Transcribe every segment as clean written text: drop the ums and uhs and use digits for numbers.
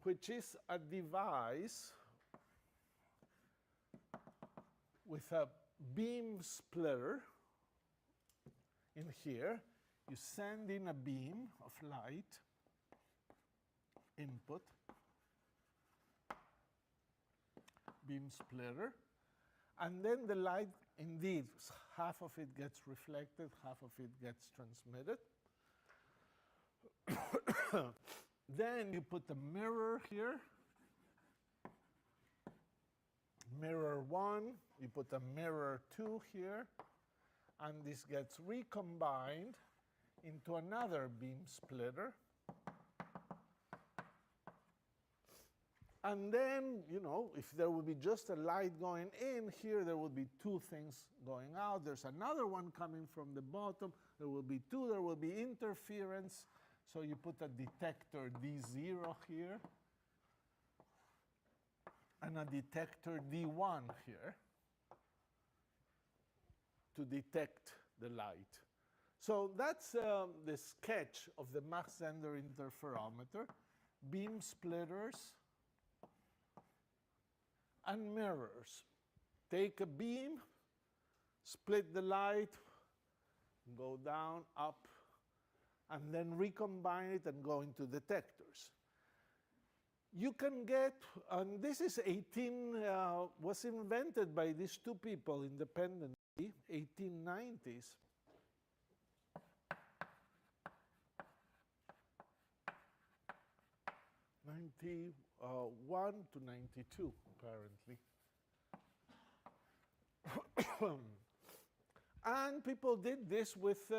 which is a device with a beam splitter in here. You send in a beam of light input, beam splitter, and then the light, indeed, half of it gets reflected, half of it gets transmitted. Then you put the mirror here, mirror 1, you put a mirror 2 here, and this gets recombined into another beam splitter. And then, you know, if there would be just a light going in here, there would be two things going out. There's another one coming from the bottom. There will be two. There will be interference. So you put a detector D0 here and a detector D1 here to detect the light. So that's the sketch of the Mach-Zehnder interferometer, beam splitters and mirrors. Take a beam, split the light, go down, up, and then recombine it and go into detectors. You can get, and this is was invented by these two people independently, 1890s. '91 to '92, apparently. And people did this with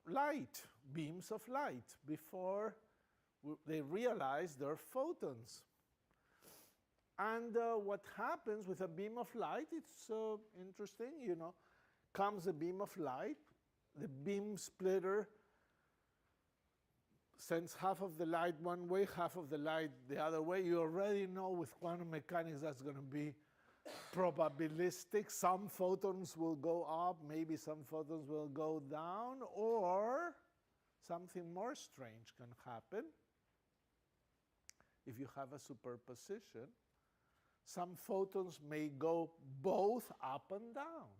light, beams of light, before they realized they're photons. And what happens with a beam of light, it's interesting, you know, comes a beam of light, the beam splitter sends half of the light one way, half of the light the other way. You already know with quantum mechanics that's going to be probabilistic. Some photons will go up, maybe some photons will go down, or something more strange can happen. If you have a superposition, some photons may go both up and down.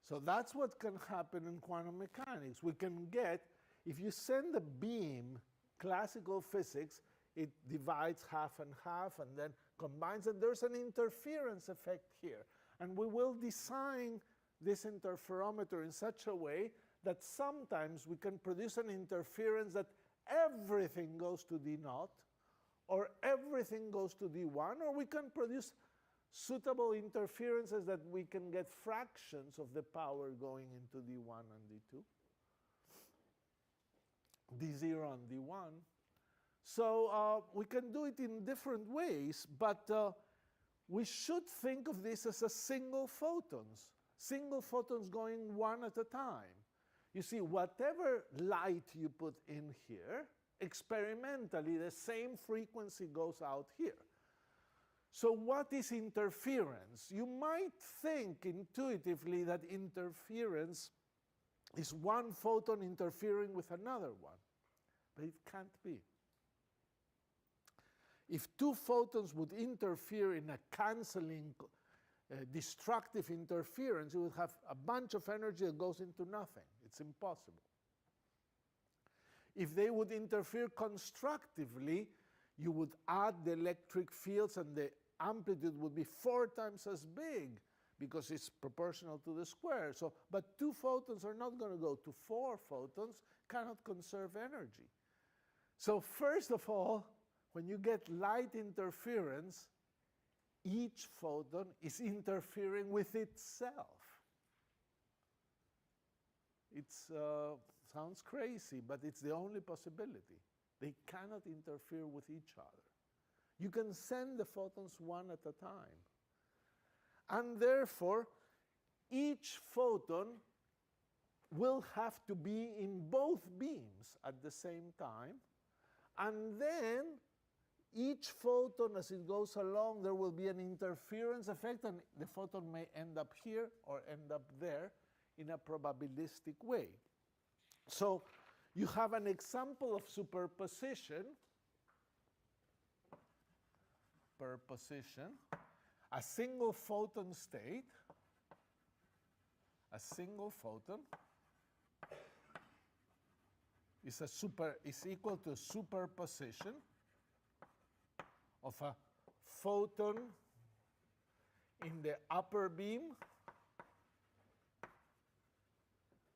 So that's what can happen in quantum mechanics. We can get, if you send a beam, classical physics, it divides half and half and then combines, and there's an interference effect here. And we will design this interferometer in such a way that sometimes we can produce an interference that everything goes to D0, or everything goes to D1, or we can produce suitable interferences that we can get fractions of the power going into D1 and D2. D0 and D1. So we can do it in different ways, but we should think of this as a single photons going one at a time. You see, whatever light you put in here, experimentally, the same frequency goes out here. So what is interference? You might think intuitively that interference is one photon interfering with another one, but it can't be. If two photons would interfere in a canceling, destructive interference, you would have a bunch of energy that goes into nothing. It's impossible. If they would interfere constructively, you would add the electric fields and the amplitude would be 4 times as big because it's proportional to the square. So, but 2 photons are not going to go to 4 photons, cannot conserve energy. So first of all, when you get light interference, each photon is interfering with itself. It sounds crazy, but it's the only possibility. They cannot interfere with each other. You can send the photons one at a time. And therefore, each photon will have to be in both beams at the same time. And then each photon, as it goes along, there will be an interference effect, and the photon may end up here or end up there in a probabilistic way. So you have an example of superposition superposition, a single photon state, a single photon is equal to superposition of a photon in the upper beam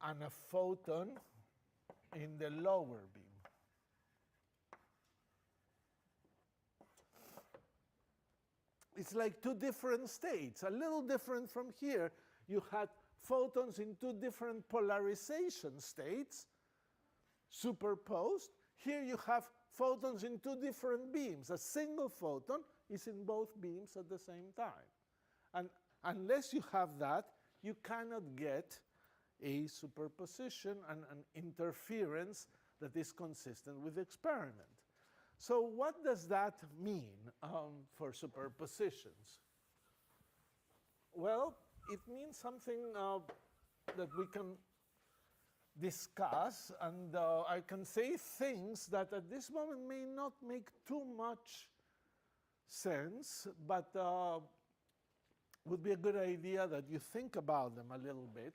and a photon in the lower beam. It's like two different states, a little different from here. You had photons in two different polarization states superposed. Here you have photons in two different beams. A single photon is in both beams at the same time. And unless you have that, you cannot get a superposition and an interference that is consistent with the experiment. So what does that mean for superpositions? Well, it means something that we can discuss, and I can say things that at this moment may not make too much sense, but would be a good idea that you think about them a little bit.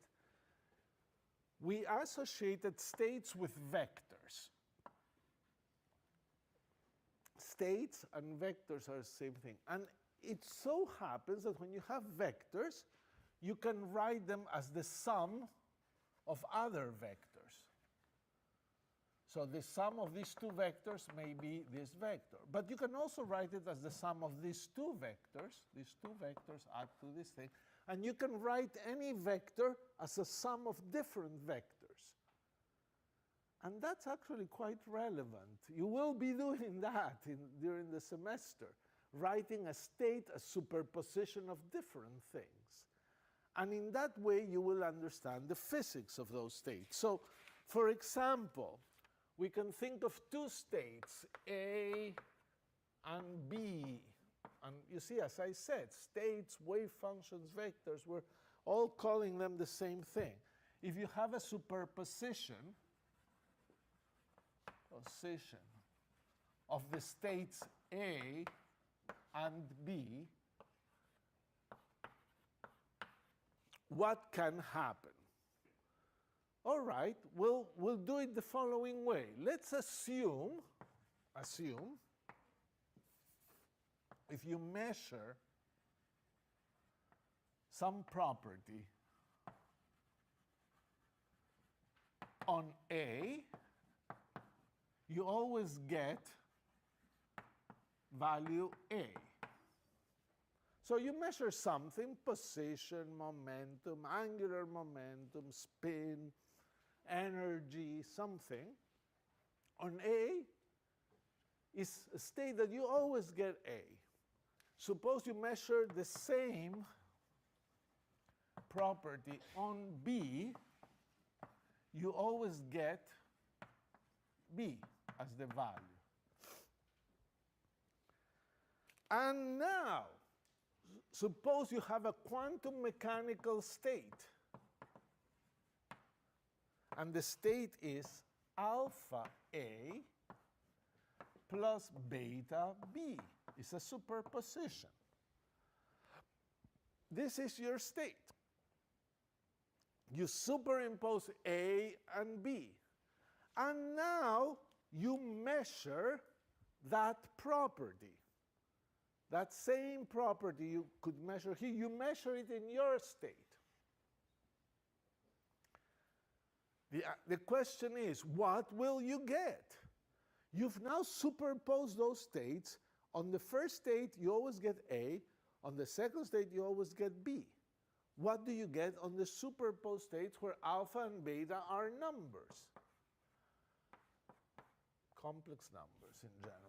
We associated states with vectors. States and vectors are the same thing. And it so happens that when you have vectors, you can write them as the sum of other vectors. So the sum of these two vectors may be this vector. But you can also write it as the sum of these two vectors. These two vectors add to this thing. And you can write any vector as a sum of different vectors. And that's actually quite relevant. You will be doing that during the semester, writing a state, a superposition of different things. And in that way, you will understand the physics of those states. So, for example, we can think of two states, A and B. And you see, as I said, states, wave functions, vectors, we're all calling them the same thing. If you have a superposition of the states A and B, what can happen? All right, we'll do it the following way. Let's assume if you measure some property on A, you always get value A. So you measure something, position, momentum, angular momentum, spin, energy, something. On A is a state that you always get A. Suppose you measure the same property on B, you always get B as the value. And now, suppose you have a quantum mechanical state, and the state is alpha A plus beta B. It's a superposition. This is your state. You superimpose A and B. And now you measure that property. That same property you could measure here, you measure it in your state. The question is, what will you get? You've now superposed those states. On the first state, you always get A. On the second state, you always get B. What do you get on the superposed states where alpha and beta are numbers? Complex numbers in general.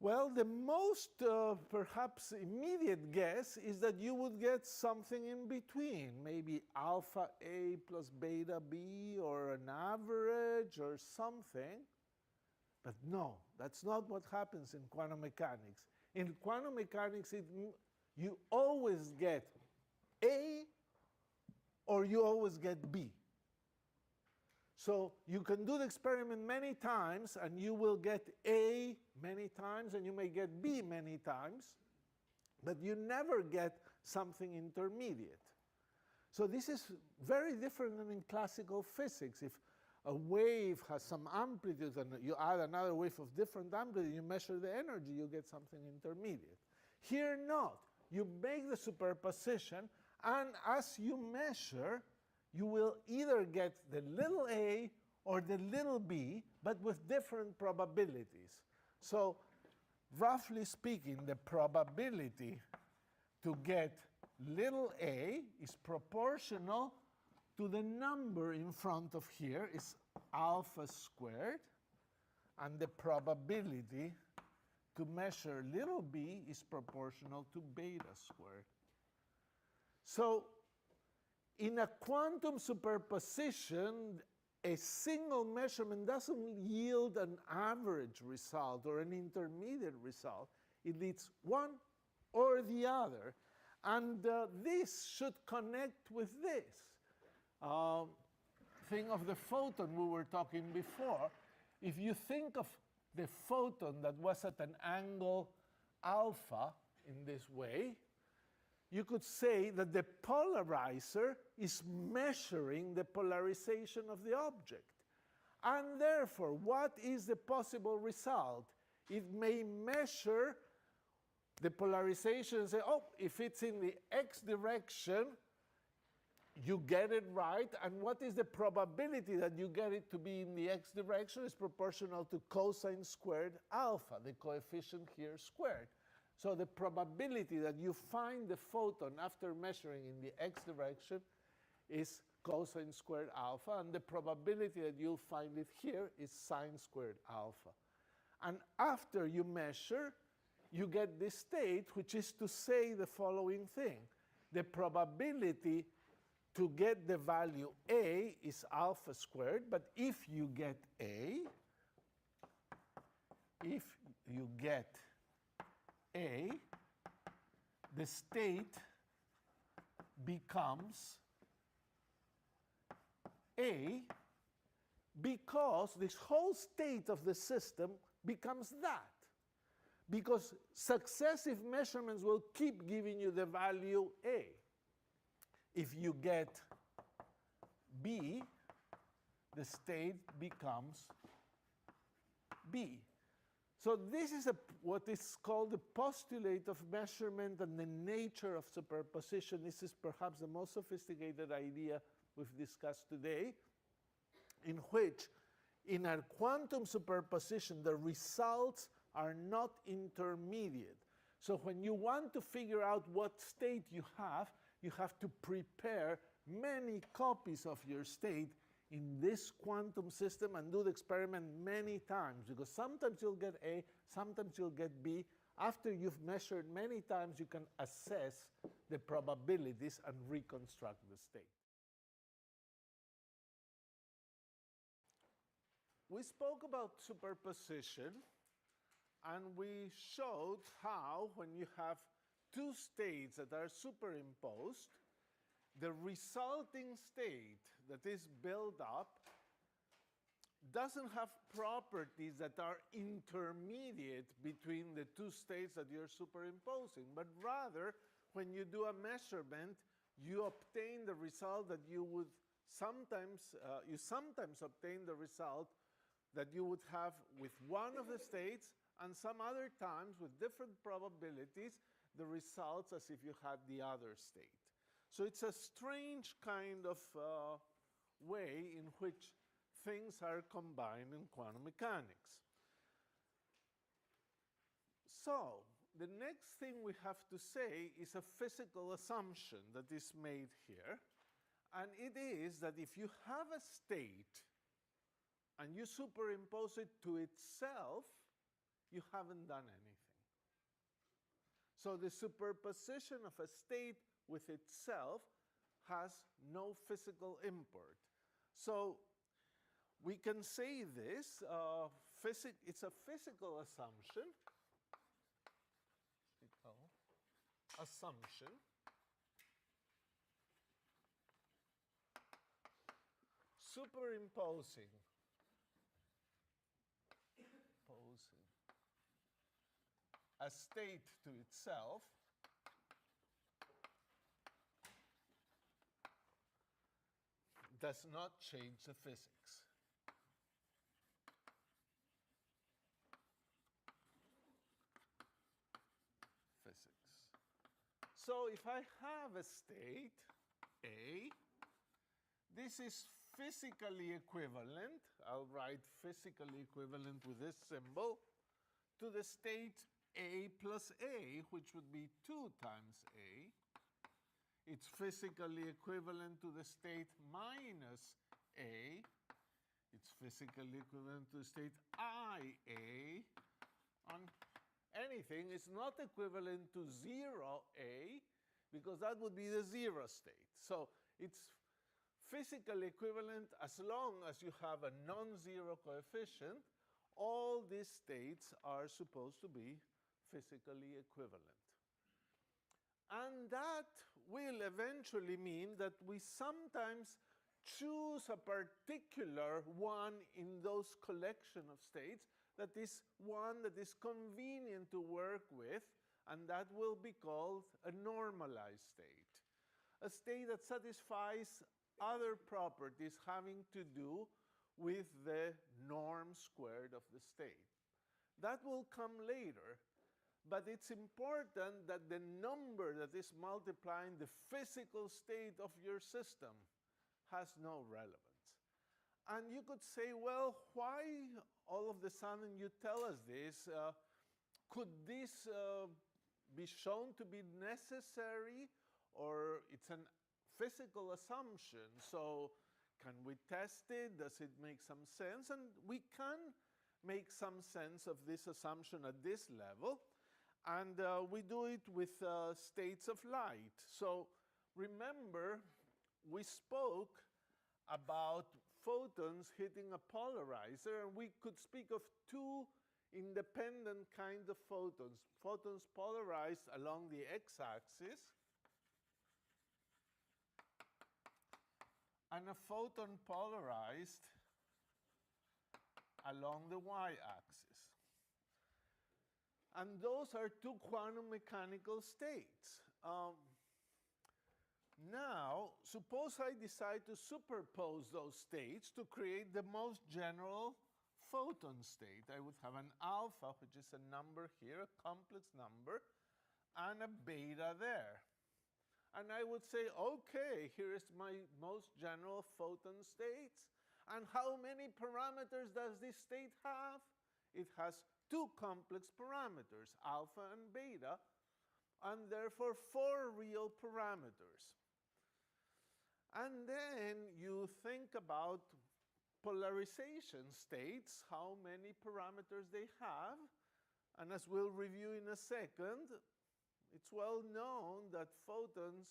Well, the most perhaps immediate guess is that you would get something in between, maybe alpha A plus beta B, or an average or something. But no, that's not what happens in quantum mechanics. In quantum mechanics, you always get A or you always get B. So you can do the experiment many times, and you will get A many times, and you may get B many times, but you never get something intermediate. So this is very different than in classical physics. If a wave has some amplitude and you add another wave of different amplitude, you measure the energy, you get something intermediate. Here not. You make the superposition, and as you measure, you will either get the little a or the little b, but with different probabilities. So roughly speaking, the probability to get little a is proportional to the number in front of here is alpha squared, and the probability to measure little b is proportional to beta squared. So in a quantum superposition, a single measurement doesn't yield an average result or an intermediate result. It needs one or the other. And this should connect with this thing of the photon we were talking before. If you think of the photon that was at an angle alpha in this way, you could say that the polarizer is measuring the polarization of the object. And therefore, what is the possible result? It may measure the polarization and say, oh, if it's in the x direction, you get it right. And what is the probability that you get it to be in the x direction is proportional to cosine squared alpha, the coefficient here squared. So the probability that you find the photon after measuring in the x direction is cosine squared alpha, and the probability that you'll find it here is sine squared alpha. And after you measure, you get this state, which is to say the following thing. The probability to get the value A is alpha squared, but if you get A, the state becomes A because this whole state of the system becomes that. Because successive measurements will keep giving you the value A. If you get B, the state becomes B. So this is what is called the postulate of measurement and the nature of superposition. This is perhaps the most sophisticated idea we've discussed today, in which in a quantum superposition, the results are not intermediate. So when you want to figure out what state you have to prepare many copies of your state in this quantum system and do the experiment many times, because sometimes you'll get A, sometimes you'll get B. After you've measured many times, you can assess the probabilities and reconstruct the state. We spoke about superposition, and we showed how when you have two states that are superimposed, the resulting state that is built up doesn't have properties that are intermediate between the two states that you're superimposing, but rather, when you do a measurement, you obtain the result that you would sometimes obtain the result that you would have with one of the states, and some other times with different probabilities, the results as if you had the other state. So it's a strange kind of way in which things are combined in quantum mechanics. So the next thing we have to say is a physical assumption that is made here, and it is that if you have a state and you superimpose it to itself, you haven't done anything. So the superposition of a state with itself has no physical import. So we can say this, it's a physical assumption. superimposing a state to itself does not change the physics. So if I have a state, A, this is physically equivalent, I'll write physically equivalent with this symbol, to the state A plus A, which would be 2 times A. It's physically equivalent to the state minus A. It's physically equivalent to the state IA. On anything is not equivalent to 0A, because that would be the 0 state. So it's physically equivalent as long as you have a non-zero coefficient. All these states are supposed to be physically equivalent. And that will eventually mean that we sometimes choose a particular one in those collection of states that is one that is convenient to work with, and that will be called a normalized state. A state that satisfies other properties having to do with the norm squared of the state. That will come later, but it's important that the number that is multiplying the physical state of your system has no relevance. And you could say, well, why all of a sudden you tell us this? Could this be shown to be necessary, or it's a physical assumption? So can we test it? Does it make some sense? And we can make some sense of this assumption at this level. And we do it with states of light. So remember, we spoke about photons hitting a polarizer, and we could speak of two independent kinds of photons. Photons polarized along the x-axis, and a photon polarized along the y-axis. And those are two quantum mechanical states. Now, suppose I decide to superpose those states to create the most general photon state. I would have an alpha, which is a number here, a complex number, and a beta there. And I would say, okay, here is my most general photon states. And how many parameters does this state have? It has two complex parameters, alpha and beta, and therefore 4 real parameters. And then you think about polarization states, how many parameters they have. And as we'll review in a second, it's well known that photons,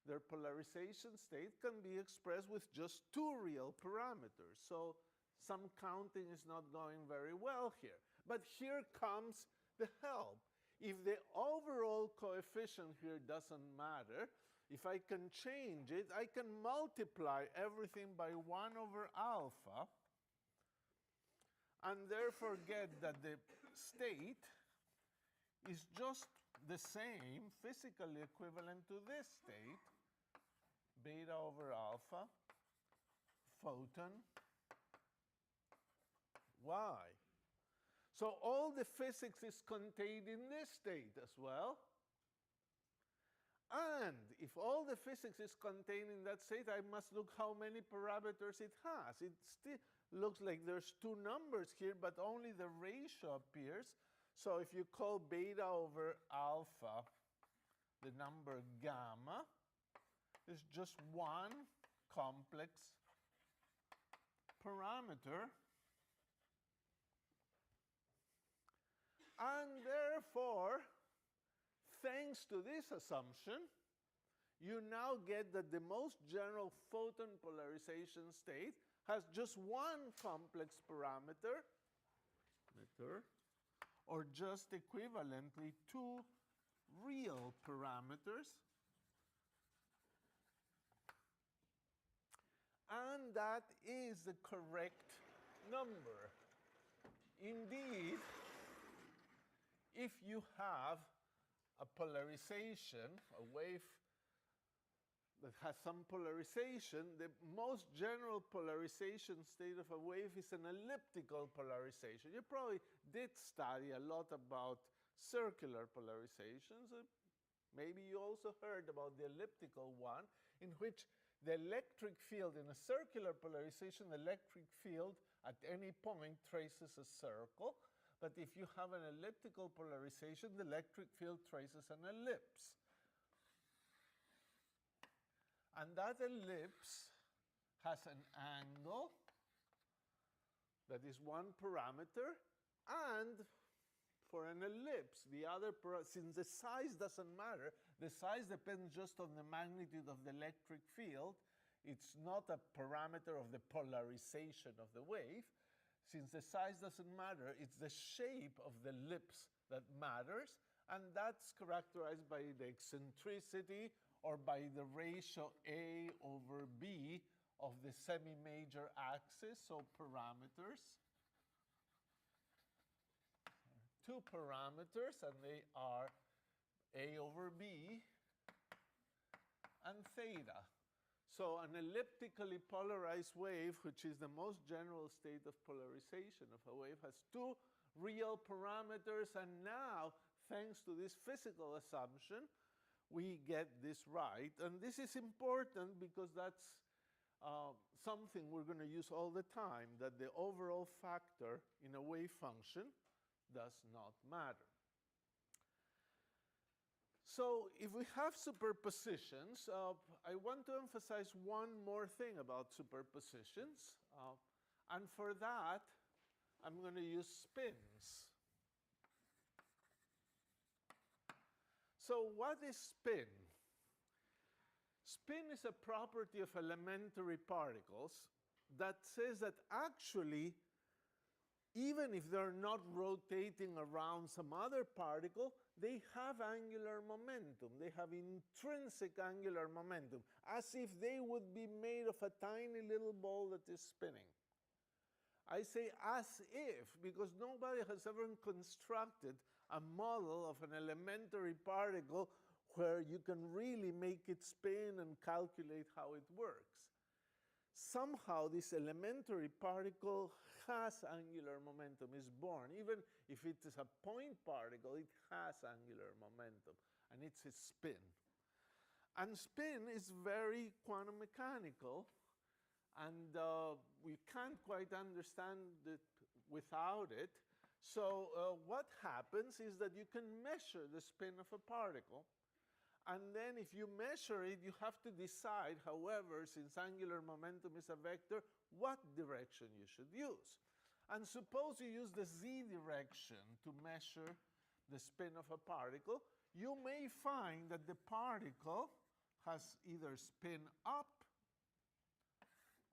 their polarization state can be expressed with just 2 real parameters. So some counting is not going very well here. But here comes the help. If the overall coefficient here doesn't matter, if I can change it, I can multiply everything by 1 over alpha, and therefore get that the state is just the same, physically equivalent to this state, beta over alpha, photon, y. So all the physics is contained in this state as well. And if all the physics is contained in that state, I must look how many parameters it has. It still looks like there's 2 numbers here, but only the ratio appears. So if you call beta over alpha the number gamma, it's just 1 complex parameter. And therefore, thanks to this assumption, you now get that the most general photon polarization state has just 1 complex parameter, or just equivalently 2 real parameters. And that is the correct number. Indeed, if you have a polarization, a wave that has some polarization, the most general polarization state of a wave is an elliptical polarization. You probably did study a lot about circular polarizations. Maybe you also heard about the elliptical one, in which the electric field in a circular polarization, the electric field at any point traces a circle. But if you have an elliptical polarization, the electric field traces an ellipse. And that ellipse has an angle that is one parameter, and for an ellipse, the other since the size doesn't matter, the size depends just on the magnitude of the electric field. It's not a parameter of the polarization of the wave. Since the size doesn't matter, it's the shape of the ellipse that matters, and that's characterized by the eccentricity or by the ratio A over B of the semi-major axis, so parameters. Two parameters, and they are A over B and theta. So an elliptically polarized wave, which is the most general state of polarization of a wave, has two real parameters, and now, thanks to this physical assumption, we get this right. And this is important because that's something we're going to use all the time, that the overall factor in a wave function does not matter. So if we have superpositions, I want to emphasize one more thing about superpositions. And for that, I'm going to use spins. So what is spin? Spin is a property of elementary particles that says that actually, even if they're not rotating around some other particle, they have angular momentum. They have intrinsic angular momentum, as if they would be made of a tiny little ball that is spinning. I say as if, because nobody has ever constructed a model of an elementary particle where you can really make it spin and calculate how it works. Somehow this elementary particle has angular momentum, is born. Even if it is a point particle, it has angular momentum, and it's a spin. And spin is very quantum mechanical, and we can't quite understand it without it. So what happens is that you can measure the spin of a particle, and then if you measure it, you have to decide, however, since angular momentum is a vector, what direction you should use. And suppose you use the z direction to measure the spin of a particle, you may find that the particle has either spin up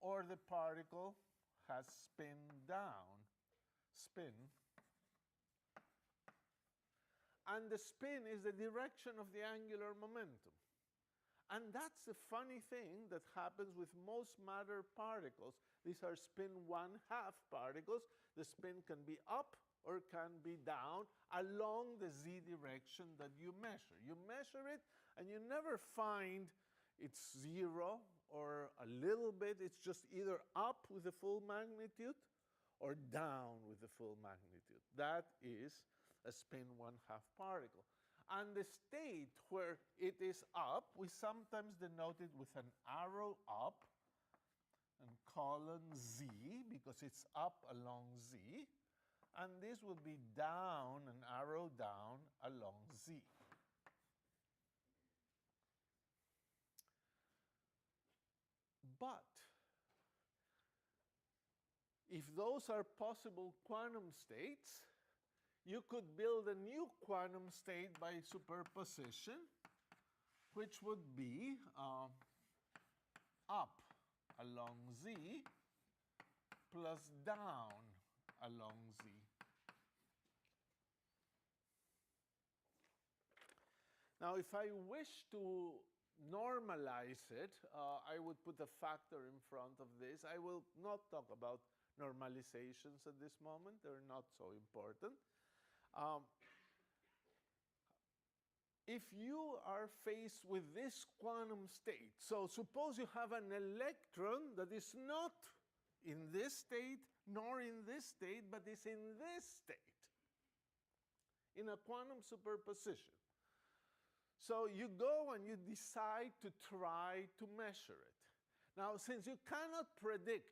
or the particle has spin down, spin. And the spin is the direction of the angular momentum. And that's the funny thing that happens with most matter particles. These are spin 1/2 particles. The spin can be up or can be down along the z direction that you measure. You measure it, and you never find it's 0 or a little bit. It's just either up with the full magnitude or down with the full magnitude. That is a spin 1/2 particle. And the state where it is up, we sometimes denote it with an arrow up and colon z, because it's up along z. And this would be down, an arrow down along z. But if those are possible quantum states, you could build a new quantum state by superposition, which would be up along z plus down along z. Now, if I wish to normalize it, I would put a factor in front of this. I will not talk about normalizations at this moment. They're not so important. If you are faced with this quantum state, so suppose you have an electron that is not in this state nor in this state, but is in this state, in a quantum superposition. So you go and you decide to try to measure it. Now, since you cannot predict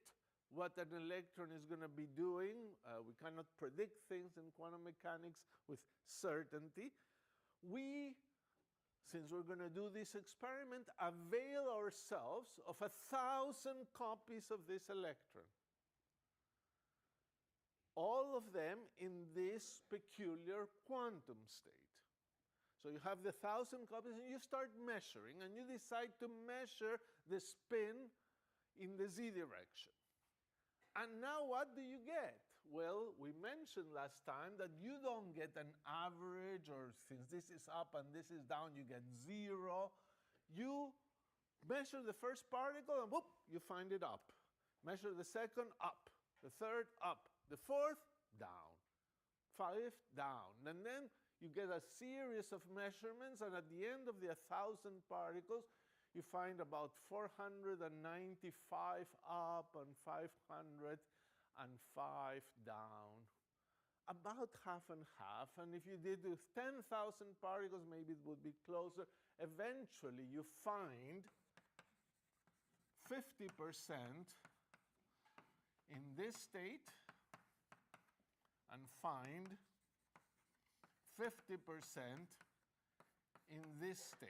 what an electron is going to be doing, we cannot predict things in quantum mechanics with certainty, since we're going to do this experiment, avail ourselves of 1,000 copies of this electron. All of them in this peculiar quantum state. So you have the 1,000 copies and you start measuring, and you decide to measure the spin in the z direction. And now what do you get? Well, we mentioned last time that you don't get an average, or since this is up and this is down, you get 0. You measure the first particle and whoop, you find it up. Measure the second, up. The third, up. The fourth, down. Fifth, down. And then you get a series of measurements, and at the end of the 1,000 particles, you find about 495 up and 505 down. About half and half. And if you did with 10,000 particles, maybe it would be closer. Eventually, you find 50% in this state and find 50% in this state.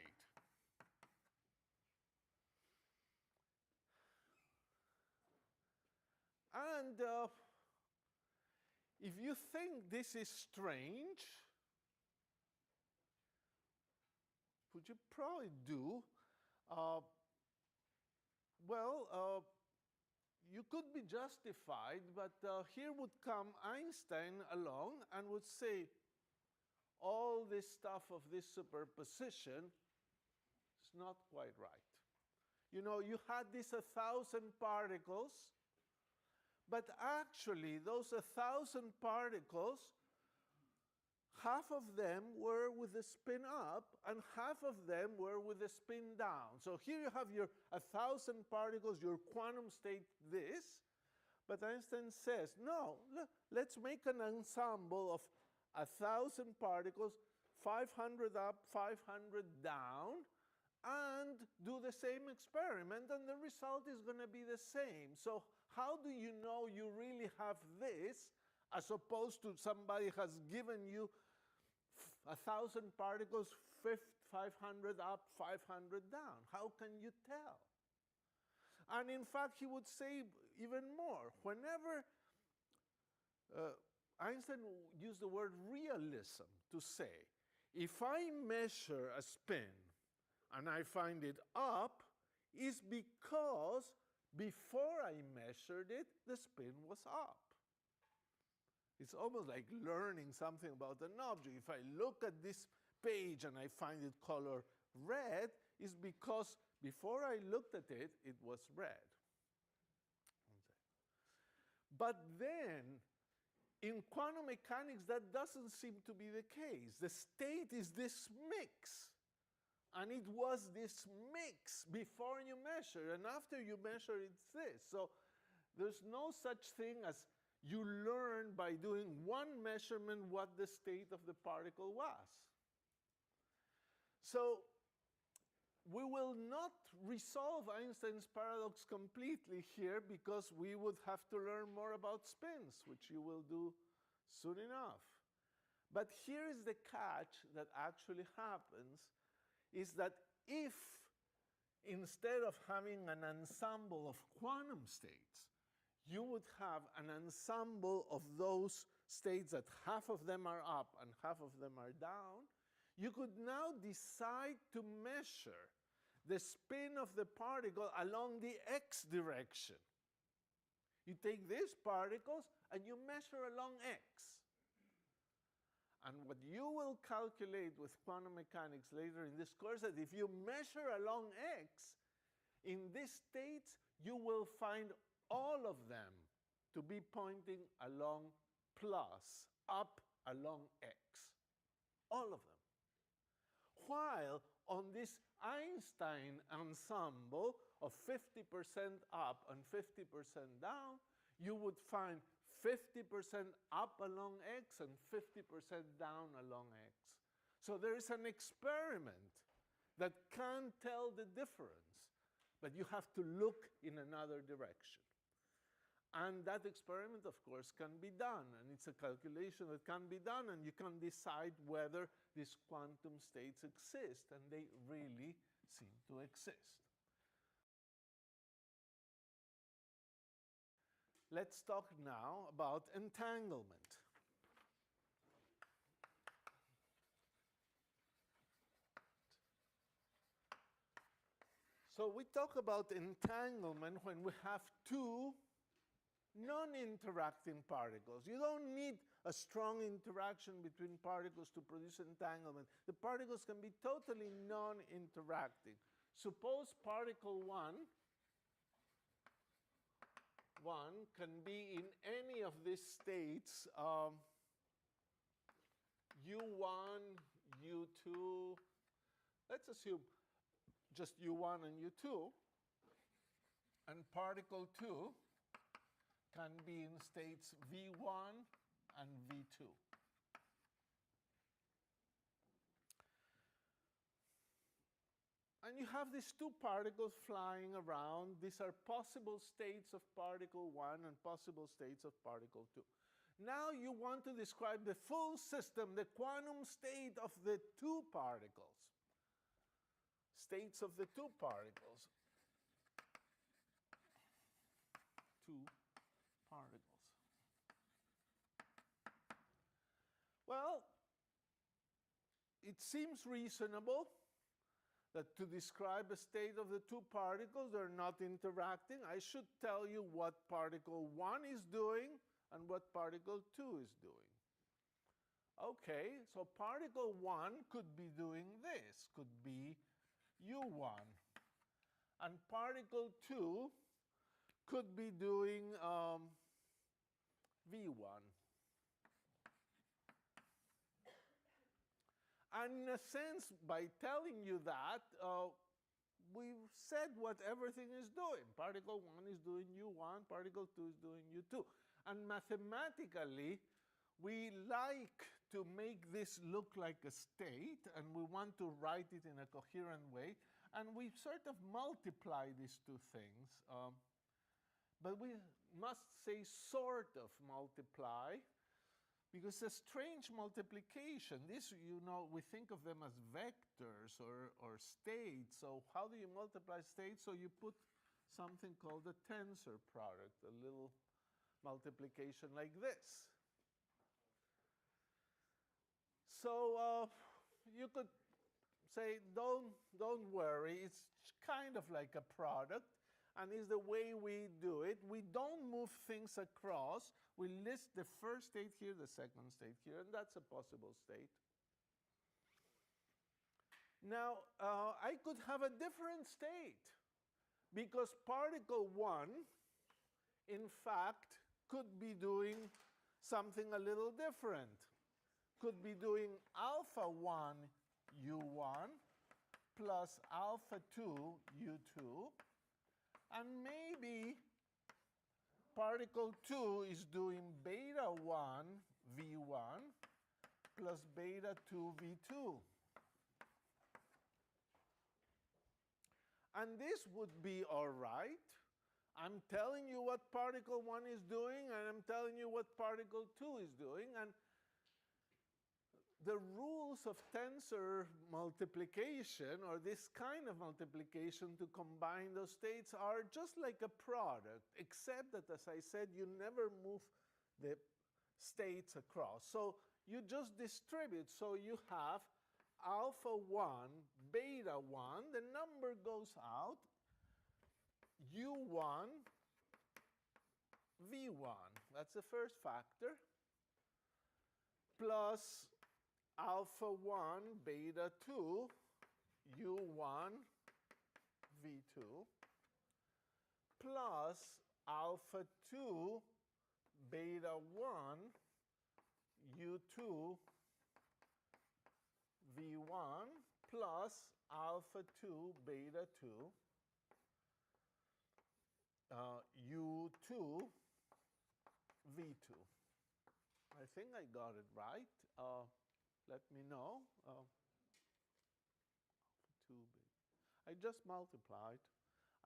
And if you think this is strange, which you probably do, you could be justified, but here would come Einstein along and would say, all this stuff of this superposition is not quite right. You know, you had these 1,000 particles, but actually those 1,000 particles, half of them were with the spin up and half of them were with the spin down. So here you have your 1,000 particles, your quantum state this, but Einstein says, no, let's make an ensemble of 1,000 particles, 500 up, 500 down, and do the same experiment, and the result is going to be the same. So how do you know you really have this, as opposed to somebody has given you 1,000 particles, 500 up, 500 down? How can you tell? And in fact, he would say even more. Whenever Einstein used the word realism to say, if I measure a spin and I find it up, is because before I measured it, the spin was up. It's almost like learning something about an object. If I look at this page and I find it color red, it's because before I looked at it, it was red. But then, in quantum mechanics, that doesn't seem to be the case. The state is this mix. And it was this mix before you measure, and after you measure, it's this. So there's no such thing as you learn by doing one measurement what the state of the particle was. So we will not resolve Einstein's paradox completely here, because we would have to learn more about spins, which you will do soon enough. But here is the catch that actually happens, is that if instead of having an ensemble of quantum states, you would have an ensemble of those states that half of them are up and half of them are down, you could now decide to measure the spin of the particle along the x direction. You take these particles and you measure along x. And what you will calculate with quantum mechanics later in this course is that if you measure along x, in these states, you will find all of them to be pointing along plus, up along x. All of them. While on this Einstein ensemble of 50% up and 50% down, you would find 50% up along x and 50% down along x. So there is an experiment that can tell the difference, but you have to look in another direction. And that experiment, of course, can be done, and it's a calculation that can be done, and you can decide whether these quantum states exist, and they really seem to exist. Let's talk now about entanglement. So we talk about entanglement when we have two non-interacting particles. You don't need a strong interaction between particles to produce entanglement. The particles can be totally non-interacting. Suppose particle 1 can be in any of these states, U1, U2. Let's assume just U1 and U2. And particle 2 can be in states V1 and V2. And you have these two particles flying around. These are possible states of particle 1 and possible states of particle 2. Now you want to describe the full system, the quantum state of the two particles. States of the two particles. Two particles. Well, it seems reasonable that to describe a state of the two particles, they're not interacting. I should tell you what particle 1 is doing and what particle 2 is doing. Okay, so particle 1 could be doing this, could be U1. And particle 2 could be doing V1. And in a sense, by telling you that, we've said what everything is doing. Particle 1 is doing U1, particle 2 is doing U2. And mathematically, we like to make this look like a state, and we want to write it in a coherent way. And we sort of multiply these two things. But we must say sort of multiply, because a strange multiplication, this, you know, we think of them as vectors or states. So how do you multiply states? So you put something called a tensor product, a little multiplication like this. So you could say, don't worry, it's kind of like a product. And is the way we do it. We don't move things across. We list the first state here, the second state here, and that's a possible state. Now, I could have a different state, because particle 1, in fact, could be doing something a little different. Could be doing alpha 1 U1 plus alpha 2 U2. And maybe particle 2 is doing beta 1 V1 plus beta 2 V2. And this would be all right. I'm telling you what particle 1 is doing, and I'm telling you what particle 2 is doing. And the rules of tensor multiplication, or this kind of multiplication to combine those states, are just like a product, except that, as I said, you never move the states across. So you just distribute. So you have alpha 1, beta 1, the number goes out, U1, V1, that's the first factor, plus alpha 1 beta 2 u1 v2 plus alpha 2 beta 1 u2 v1 plus alpha 2 beta 2 u2 v2. I think I got it right. Let me know. I just multiplied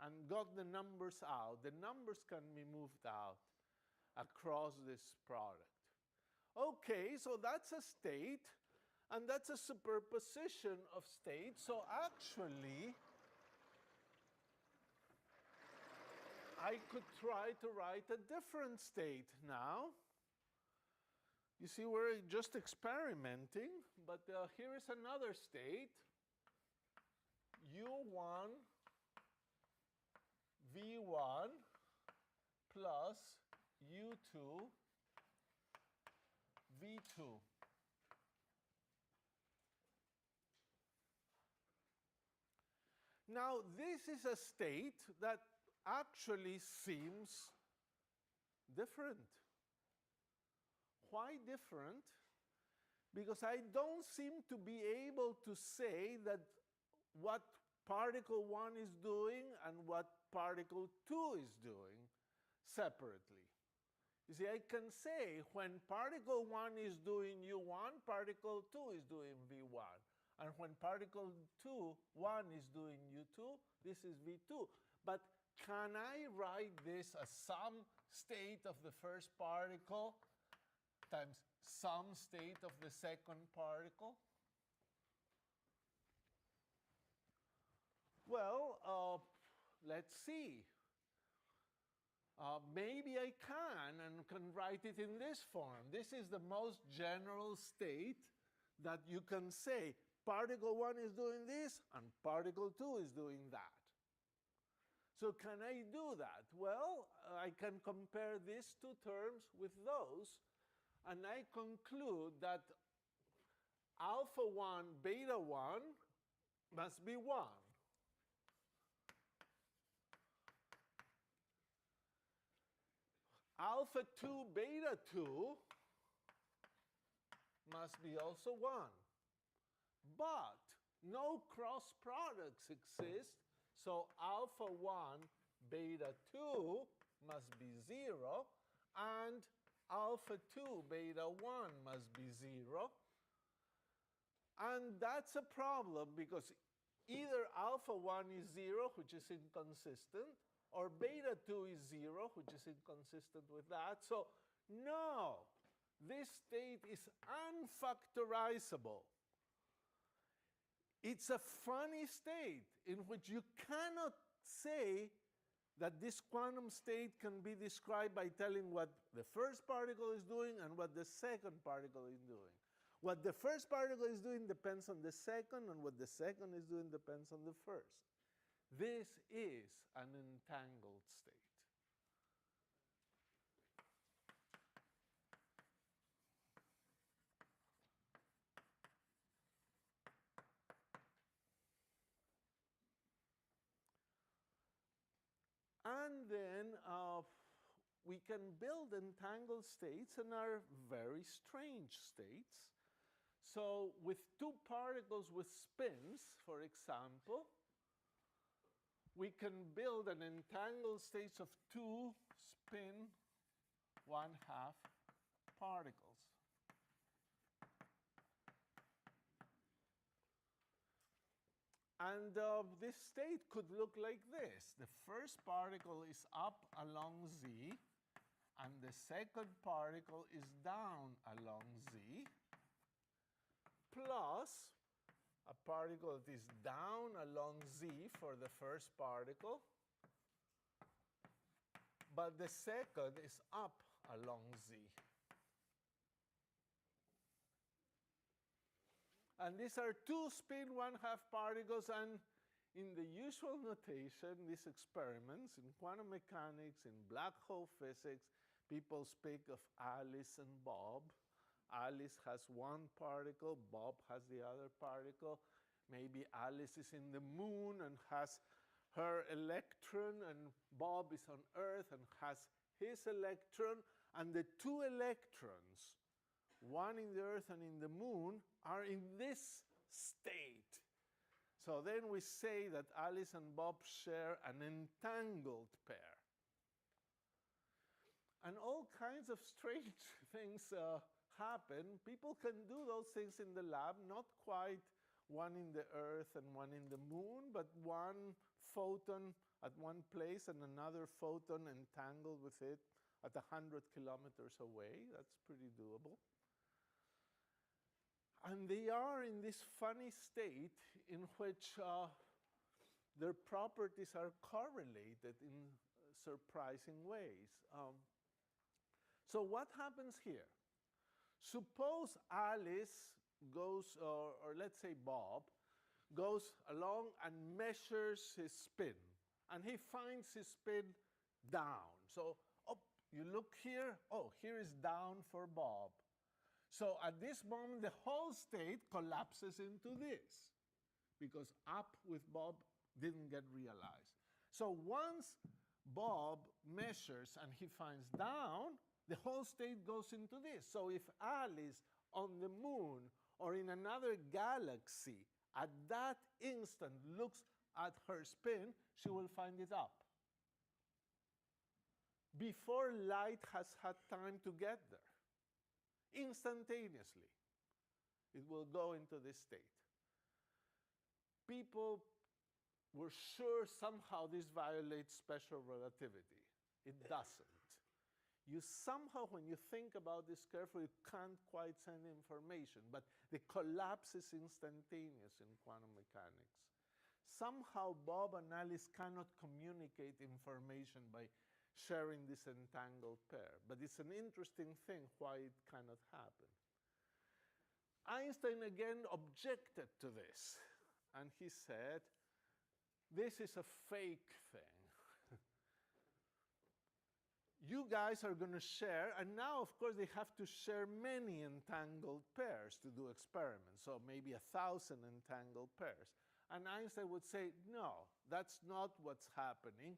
and got the numbers out. The numbers can be moved out across this product. Okay, so that's a state, and that's a superposition of states. So actually, I could try to write a different state now. You see, we're just experimenting, but here is another state, u1 v1 plus u2 v2. Now, this is a state that actually seems different. Why different? Because I don't seem to be able to say that what particle 1 is doing and what particle 2 is doing separately. You see, I can say when particle 1 is doing u1, particle 2 is doing v1. And when particle 1 is doing u2, this is v2. But can I write this as some state of the first particle times some state of the second particle? Well, let's see. Maybe I can write it in this form. This is the most general state that you can say particle 1 is doing this and particle 2 is doing that. So can I do that? Well, I can compare these two terms with those, and I conclude that alpha 1 beta 1 must be 1. Alpha 2 beta 2 must be also 1. But no cross products exist, so alpha 1 beta 2 must be 0, and alpha 2 beta 1 must be 0. And that's a problem because either alpha 1 is 0, which is inconsistent, or beta 2 is 0, which is inconsistent with that. So no, this state is unfactorizable. It's a funny state in which you cannot say that this quantum state can be described by telling what the first particle is doing and what the second particle is doing. What the first particle is doing depends on the second, and what the second is doing depends on the first. This is an entangled state. And then we can build entangled states, and are very strange states. So with two particles with spins, for example, we can build an entangled state of two spin 1/2 particles. And this state could look like this. The first particle is up along z, and the second particle is down along z, plus a particle that is down along z for the first particle, but the second is up along z. And these are two spin 1/2 particles, and in the usual notation, these experiments in quantum mechanics, in black hole physics, people speak of Alice and Bob. Alice has one particle, Bob has the other particle. Maybe Alice is in the moon and has her electron, and Bob is on Earth and has his electron. And the two electrons, one in the Earth and in the moon, are in this state. So then we say that Alice and Bob share an entangled pair. And all kinds of strange things happen. People can do those things in the lab, not quite one in the Earth and one in the moon, but one photon at one place and another photon entangled with it at 100 kilometers away. That's pretty doable. And they are in this funny state in which their properties are correlated in surprising ways. So what happens here? Suppose Alice goes, or let's say Bob, goes along and measures his spin. And he finds his spin down. So you look here, here is down for Bob. So at this moment, the whole state collapses into this, because up with Bob didn't get realized. So once Bob measures and he finds down, the whole state goes into this. So if Alice on the moon or in another galaxy at that instant looks at her spin, she will find it up before light has had time to get there. Instantaneously, it will go into this state. People were sure somehow this violates special relativity. It doesn't. You somehow, when you think about this carefully, you can't quite send information, but the collapse is instantaneous in quantum mechanics. Somehow Bob and Alice cannot communicate information by sharing this entangled pair. But it's an interesting thing why it cannot happen. Einstein again objected to this, and he said, this is a fake thing. You guys are going to share, and now, of course, they have to share many entangled pairs to do experiments, so maybe 1,000 entangled pairs. And Einstein would say, no, that's not what's happening.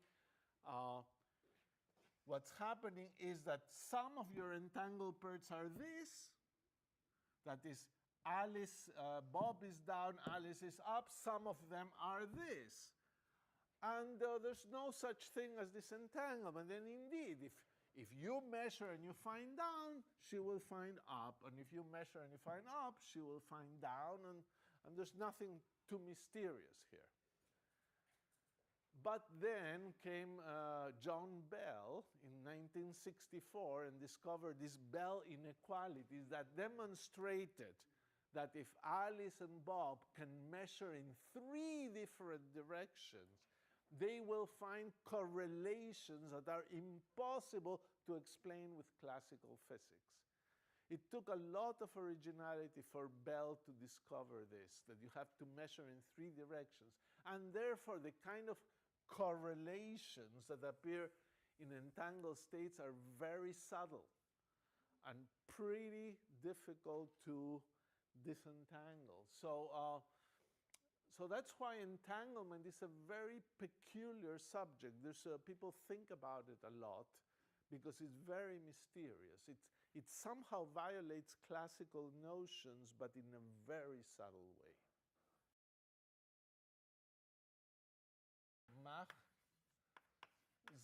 What's happening is that some of your entangled pairs are this. That is, Alice, Bob is down, Alice is up. Some of them are this. And there's no such thing as this entanglement. And indeed, if you measure and you find down, she will find up. And if you measure and you find up, she will find down. And there's nothing too mysterious here. But then came John Bell in 1964 and discovered these Bell inequalities that demonstrated that if Alice and Bob can measure in 3 different directions, they will find correlations that are impossible to explain with classical physics. It took a lot of originality for Bell to discover this, that you have to measure in 3 directions. And therefore, the kind of correlations that appear in entangled states are very subtle and pretty difficult to disentangle. So that's why entanglement is a very peculiar subject. People think about it a lot because it's very mysterious. It somehow violates classical notions, but in a very subtle way.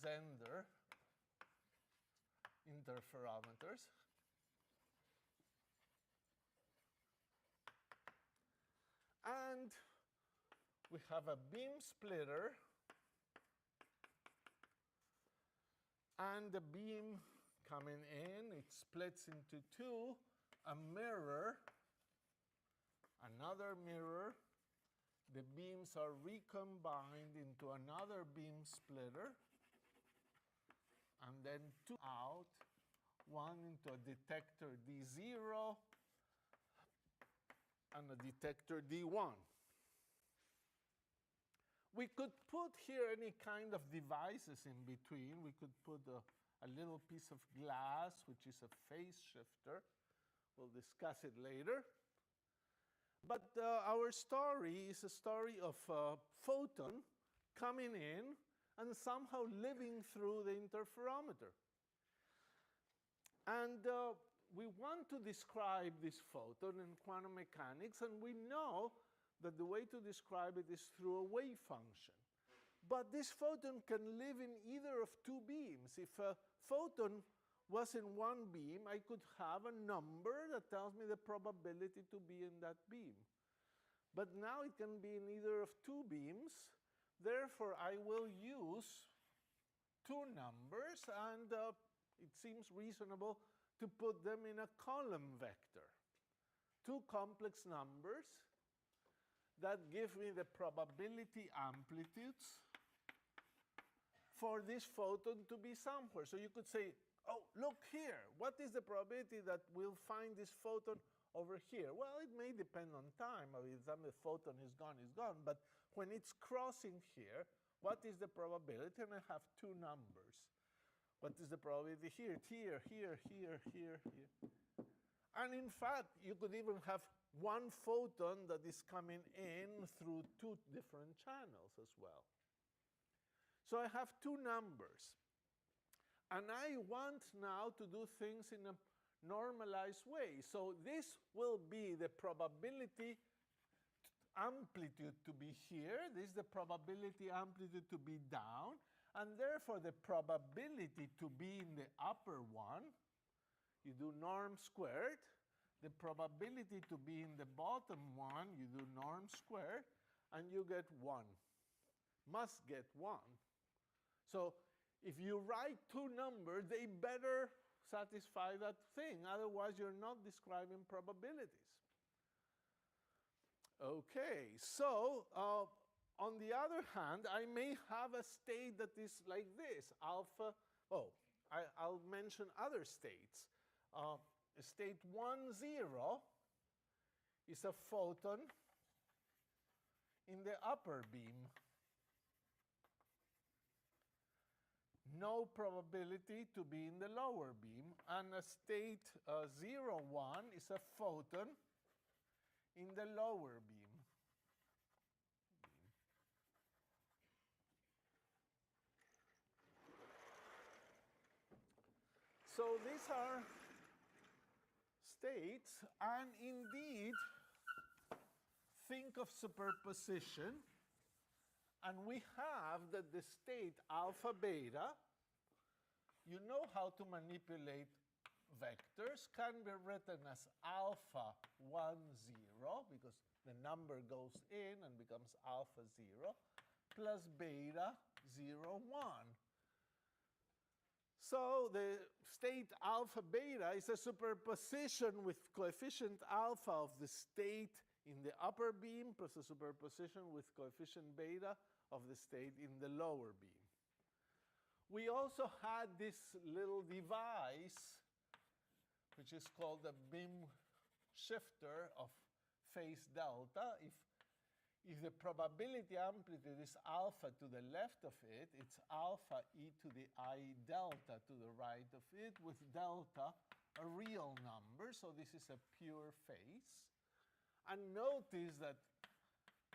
Mach-Zehnder interferometers. And we have a beam splitter, and the beam coming in, it splits into 2, a mirror, another mirror. The beams are recombined into another beam splitter, and then 2 out, 1 into a detector D0 and a detector D1. We could put here any kind of devices in between. We could put a little piece of glass, which is a phase shifter, We'll discuss it later. But our story is a story of a photon coming in and somehow living through the interferometer. And we want to describe this photon in quantum mechanics, and we know that the way to describe it is through a wave function. But this photon can live in either of two beams. If a photon was in one beam, I could have a number that tells me the probability to be in that beam. But now it can be in either of two beams. Therefore, I will use two numbers, and it seems reasonable to put them in a column vector. Two complex numbers that give me the probability amplitudes for this photon to be somewhere. So you could say, oh, look here. What is the probability that we'll find this photon over here? Well, it may depend on time. By the time the photon is gone, it's gone. But when it's crossing here, what is the probability? And I have two numbers. What is the probability here? Here, here, here, here, here. And in fact, you could even have one photon that is coming in through two different channels as well. So I have two numbers. And I want now to do things in a normalized way. So this will be the probability amplitude to be here. This is the probability amplitude to be down. And therefore, the probability to be in the upper one, you do norm squared. The probability to be in the bottom one, you do norm squared, and you get 1. Must get 1. So if you write two numbers, they better satisfy that thing. Otherwise, you're not describing probabilities. OK, so on the other hand, I may have a state that is like this, alpha. Oh, I'll mention other states. State 1, 0 is a photon in the upper beam. No probability to be in the lower beam. And a state 0, 1 is a photon in the lower beam. So these are states, and indeed, think of superposition, and we have that the state alpha beta, you know how to manipulate vectors, can be written as alpha 1, 0, because the number goes in and becomes alpha 0, plus beta 0, 1. So the state alpha beta is a superposition with coefficient alpha of the state in the upper beam plus a superposition with coefficient beta of the state in the lower beam. We also had this little device, which is called the beam shifter of phase delta. If the probability amplitude is alpha to the left of it, it's alpha e to the I delta to the right of it, with delta a real number. So this is a pure phase. And notice that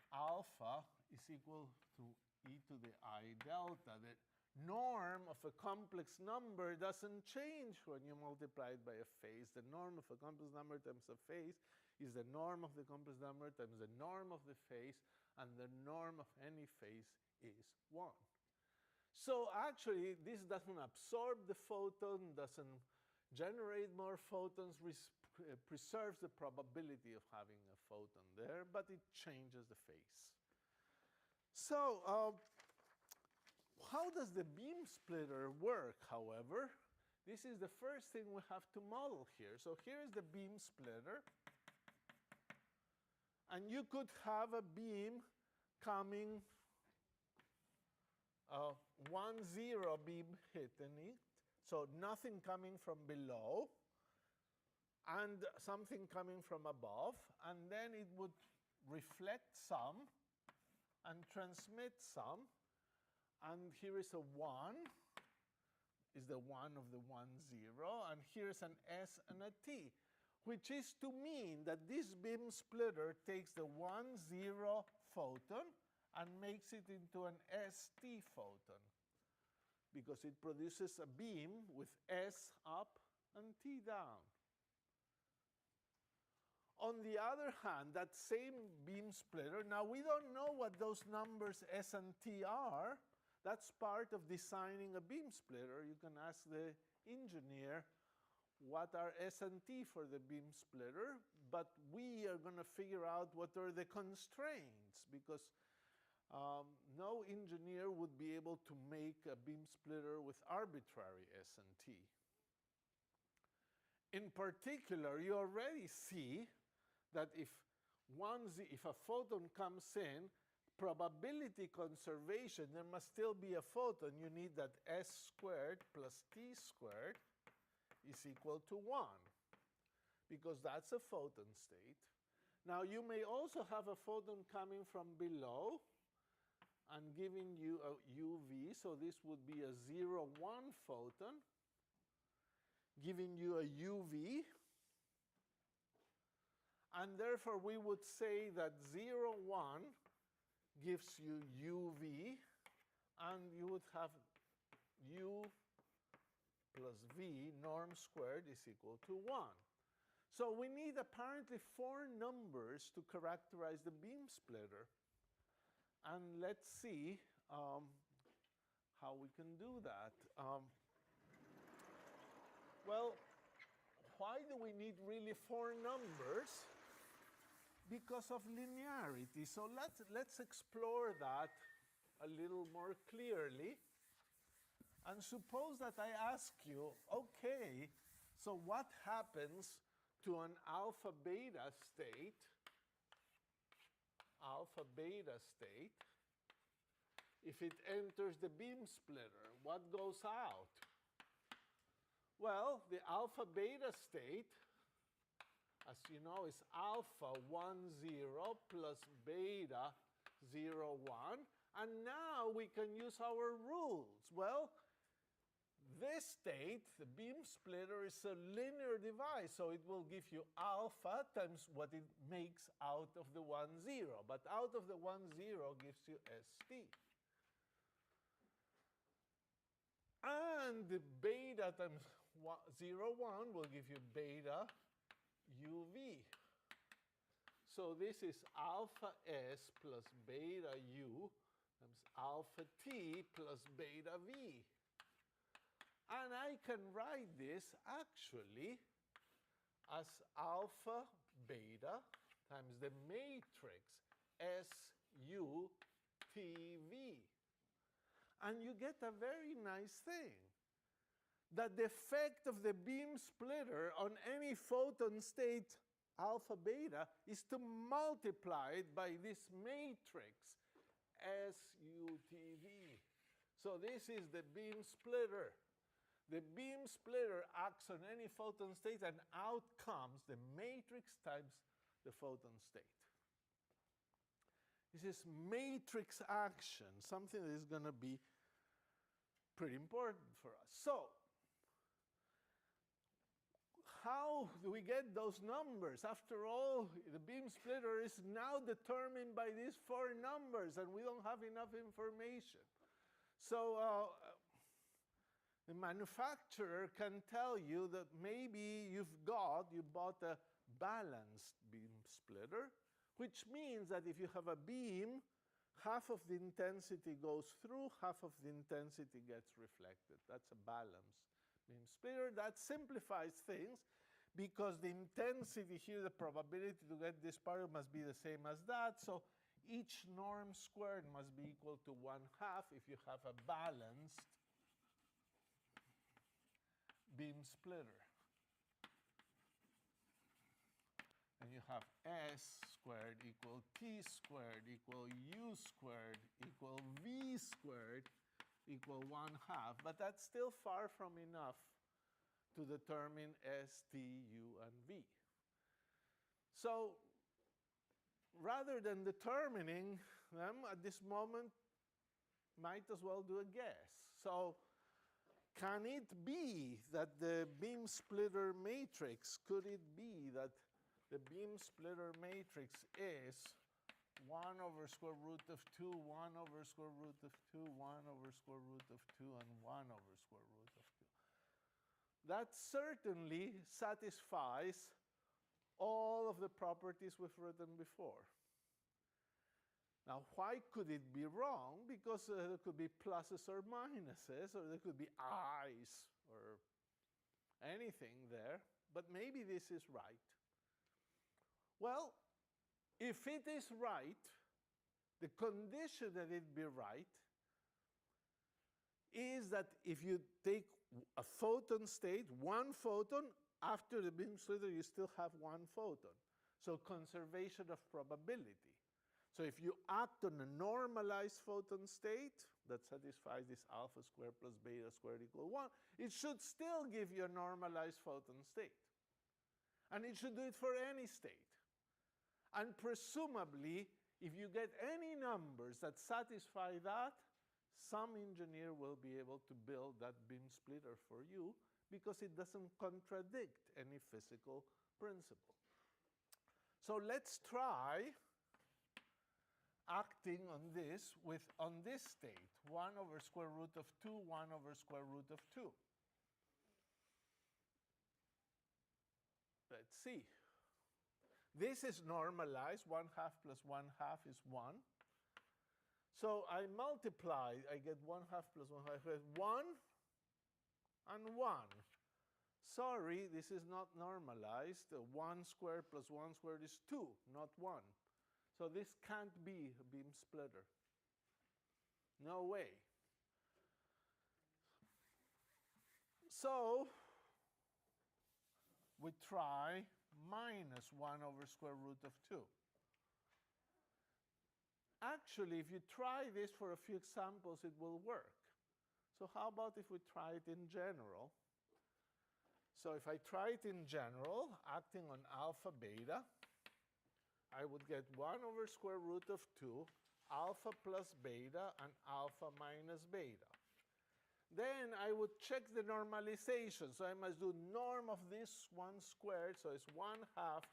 alpha is equal to e to the I delta. The norm of a complex number doesn't change when you multiply it by a phase. The norm of a complex number times a phase is the norm of the complex number times the norm of the phase, and the norm of any phase is 1. So actually, this doesn't absorb the photon, doesn't generate more photons, preserves the probability of having a photon there, but it changes the phase. So how does the beam splitter work, however? This is the first thing we have to model here. So here is the beam splitter. And you could have a beam coming, 1, 0 beam hitting it, so nothing coming from below, and something coming from above, and then it would reflect some and transmit some. And here is a 1, is the 1 of the 1, 0, and here's an S and a T. which is to mean that this beam splitter takes the 1, 0 photon and makes it into an ST photon, because it produces a beam with S up and T down. On the other hand, that same beam splitter, now we don't know what those numbers S and T are. That's part of designing a beam splitter. You can ask the engineer what are S and T for the beam splitter, but we are going to figure out what are the constraints, because no engineer would be able to make a beam splitter with arbitrary S and T. In particular, you already see that if a photon comes in, probability conservation, there must still be a photon. You need that S squared plus T squared is equal to 1, because that's a photon state. Now, you may also have a photon coming from below and giving you a UV, so this would be a 0, 1 photon, giving you a UV. And therefore, we would say that 0, 1 gives you UV, and you would have U plus V norm squared is equal to 1. So we need apparently 4 numbers to characterize the beam splitter. And let's see how we can do that. Well, why do we need really 4 numbers? Because of linearity. So let's explore that a little more clearly. And suppose that I ask you, okay, so what happens to an alpha beta state, if it enters the beam splitter? What goes out? Well, the alpha beta state, as you know, is alpha 1, 0 plus beta 0, 1. And now we can use our rules. Well, this state, the beam splitter, is a linear device, so it will give you alpha times what it makes out of the 1, 0. But out of the 1, 0 gives you ST. And the beta times 0, 1 will give you beta UV. So this is alpha S plus beta U times alpha T plus beta V. And I can write this actually as alpha beta times the matrix SU TV. And you get a very nice thing, that the effect of the beam splitter on any photon state alpha beta is to multiply it by this matrix SUTV. So this is the beam splitter. The beam splitter acts on any photon state, and out comes the matrix times the photon state. This is matrix action, something that is going to be pretty important for us. So, how do we get those numbers? After all, the beam splitter is now determined by these 4 numbers, and we don't have enough information. So the manufacturer can tell you that maybe you bought a balanced beam splitter, which means that if you have a beam, half of the intensity goes through, half of the intensity gets reflected. That's a balanced beam splitter. That simplifies things, because the intensity here, the probability to get this particle must be the same as that. So each norm squared must be equal to 1/2 if you have a balanced beam splitter. And you have S squared equal T squared equal U squared equal V squared equal 1/2. But that's still far from enough to determine S, T, U, and V. So rather than determining them at this moment, might as well do a guess. So can it be that the beam splitter matrix, could it be that the beam splitter matrix is 1 over square root of 2, 1 over square root of 2, 1 over square root of 2, and 1 over square root of 2? That certainly satisfies all of the properties we've written before. Now, why could it be wrong? Because there could be pluses or minuses, or there could be i's, or anything there. But maybe this is right. Well, if it is right, the condition that it be right is that if you take a photon state, one photon, after the beam splitter, you still have one photon. So conservation of probability. So if you act on a normalized photon state that satisfies this alpha squared plus beta squared equal 1, it should still give you a normalized photon state. And it should do it for any state. And presumably, if you get any numbers that satisfy that, some engineer will be able to build that beam splitter for you because it doesn't contradict any physical principle. So let's try acting on this on this state, 1 over square root of 2, 1 over square root of 2. Let's see. This is normalized. 1/2 plus 1/2 is 1. So I multiply. I get 1/2 plus 1/2. I get 1 and 1. Sorry, this is not normalized. 1 squared plus 1 squared is 2, not 1. So this can't be a beam splitter. No way. So we try minus 1 over square root of 2. Actually, if you try this for a few examples, it will work. So how about if we try it in general? So if I try it in general, acting on alpha beta, I would get 1 over square root of 2, alpha plus beta, and alpha minus beta. Then I would check the normalization. So I must do norm of this 1 squared. So it's 1/2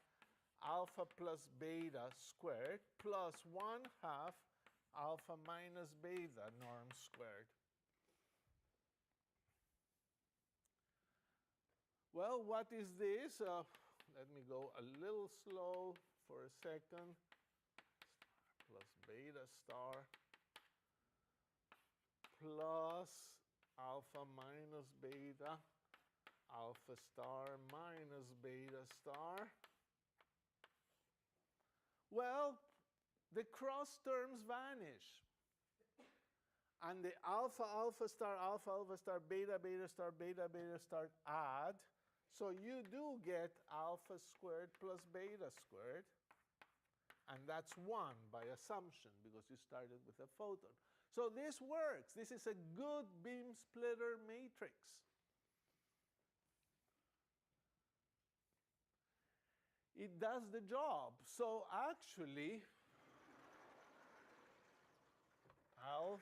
alpha plus beta squared plus 1/2 alpha minus beta norm squared. Well, what is this? Let me go a little slow for a second. Star plus beta star plus alpha minus beta, alpha star minus beta star. Well, the cross terms vanish. And the alpha, alpha star, beta, beta star add. So you do get alpha squared plus beta squared. And that's 1 by assumption, because you started with a photon. So this works. This is a good beam splitter matrix. It does the job. So actually, I'll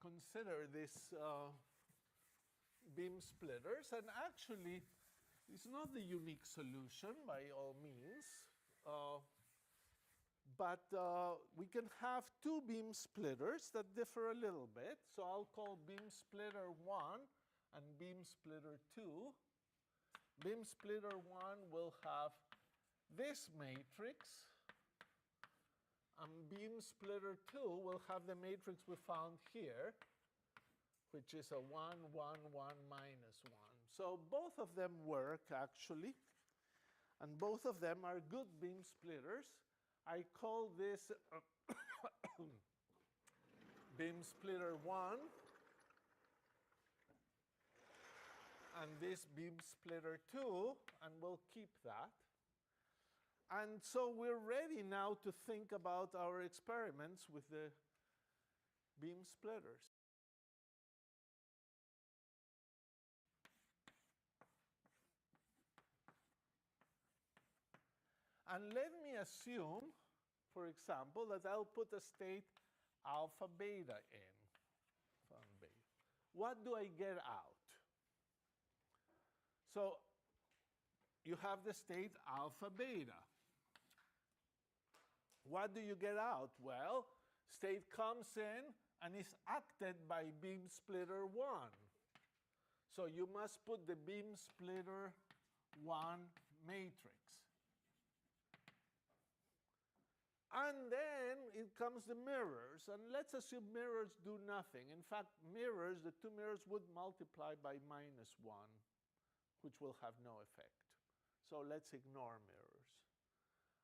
consider this beam splitters. And actually, it's not the unique solution by all means. But we can have 2 beam splitters that differ a little bit. So I'll call beam splitter 1 and beam splitter 2. Beam splitter 1 will have this matrix. And beam splitter 2 will have the matrix we found here, which is a 1, 1, 1, minus 1. So both of them work, actually. And both of them are good beam splitters. I call this beam splitter 1 and this beam splitter 2, and we'll keep that. And so we're ready now to think about our experiments with the beam splitters. And let me assume, for example, that I'll put a state alpha beta in. what do I get out? So you have the state alpha beta. What do you get out? Well, state comes in and is acted by beam splitter 1. So you must put the beam splitter 1 matrix. And then it comes the mirrors. And let's assume mirrors do nothing. In fact, mirrors, the two mirrors would multiply by -1, which will have no effect. So let's ignore mirrors.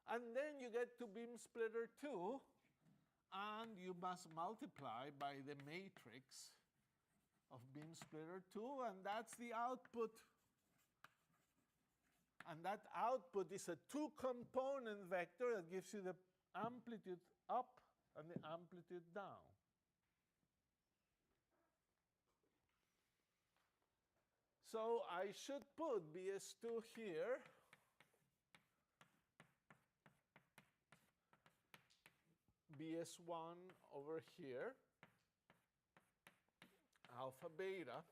And then you get to beam splitter 2, and you must multiply by the matrix of beam splitter 2, and that's the output. And that output is a two-component vector that gives you the amplitude up and the amplitude down. So I should put BS2 here. BS1 over here, alpha beta.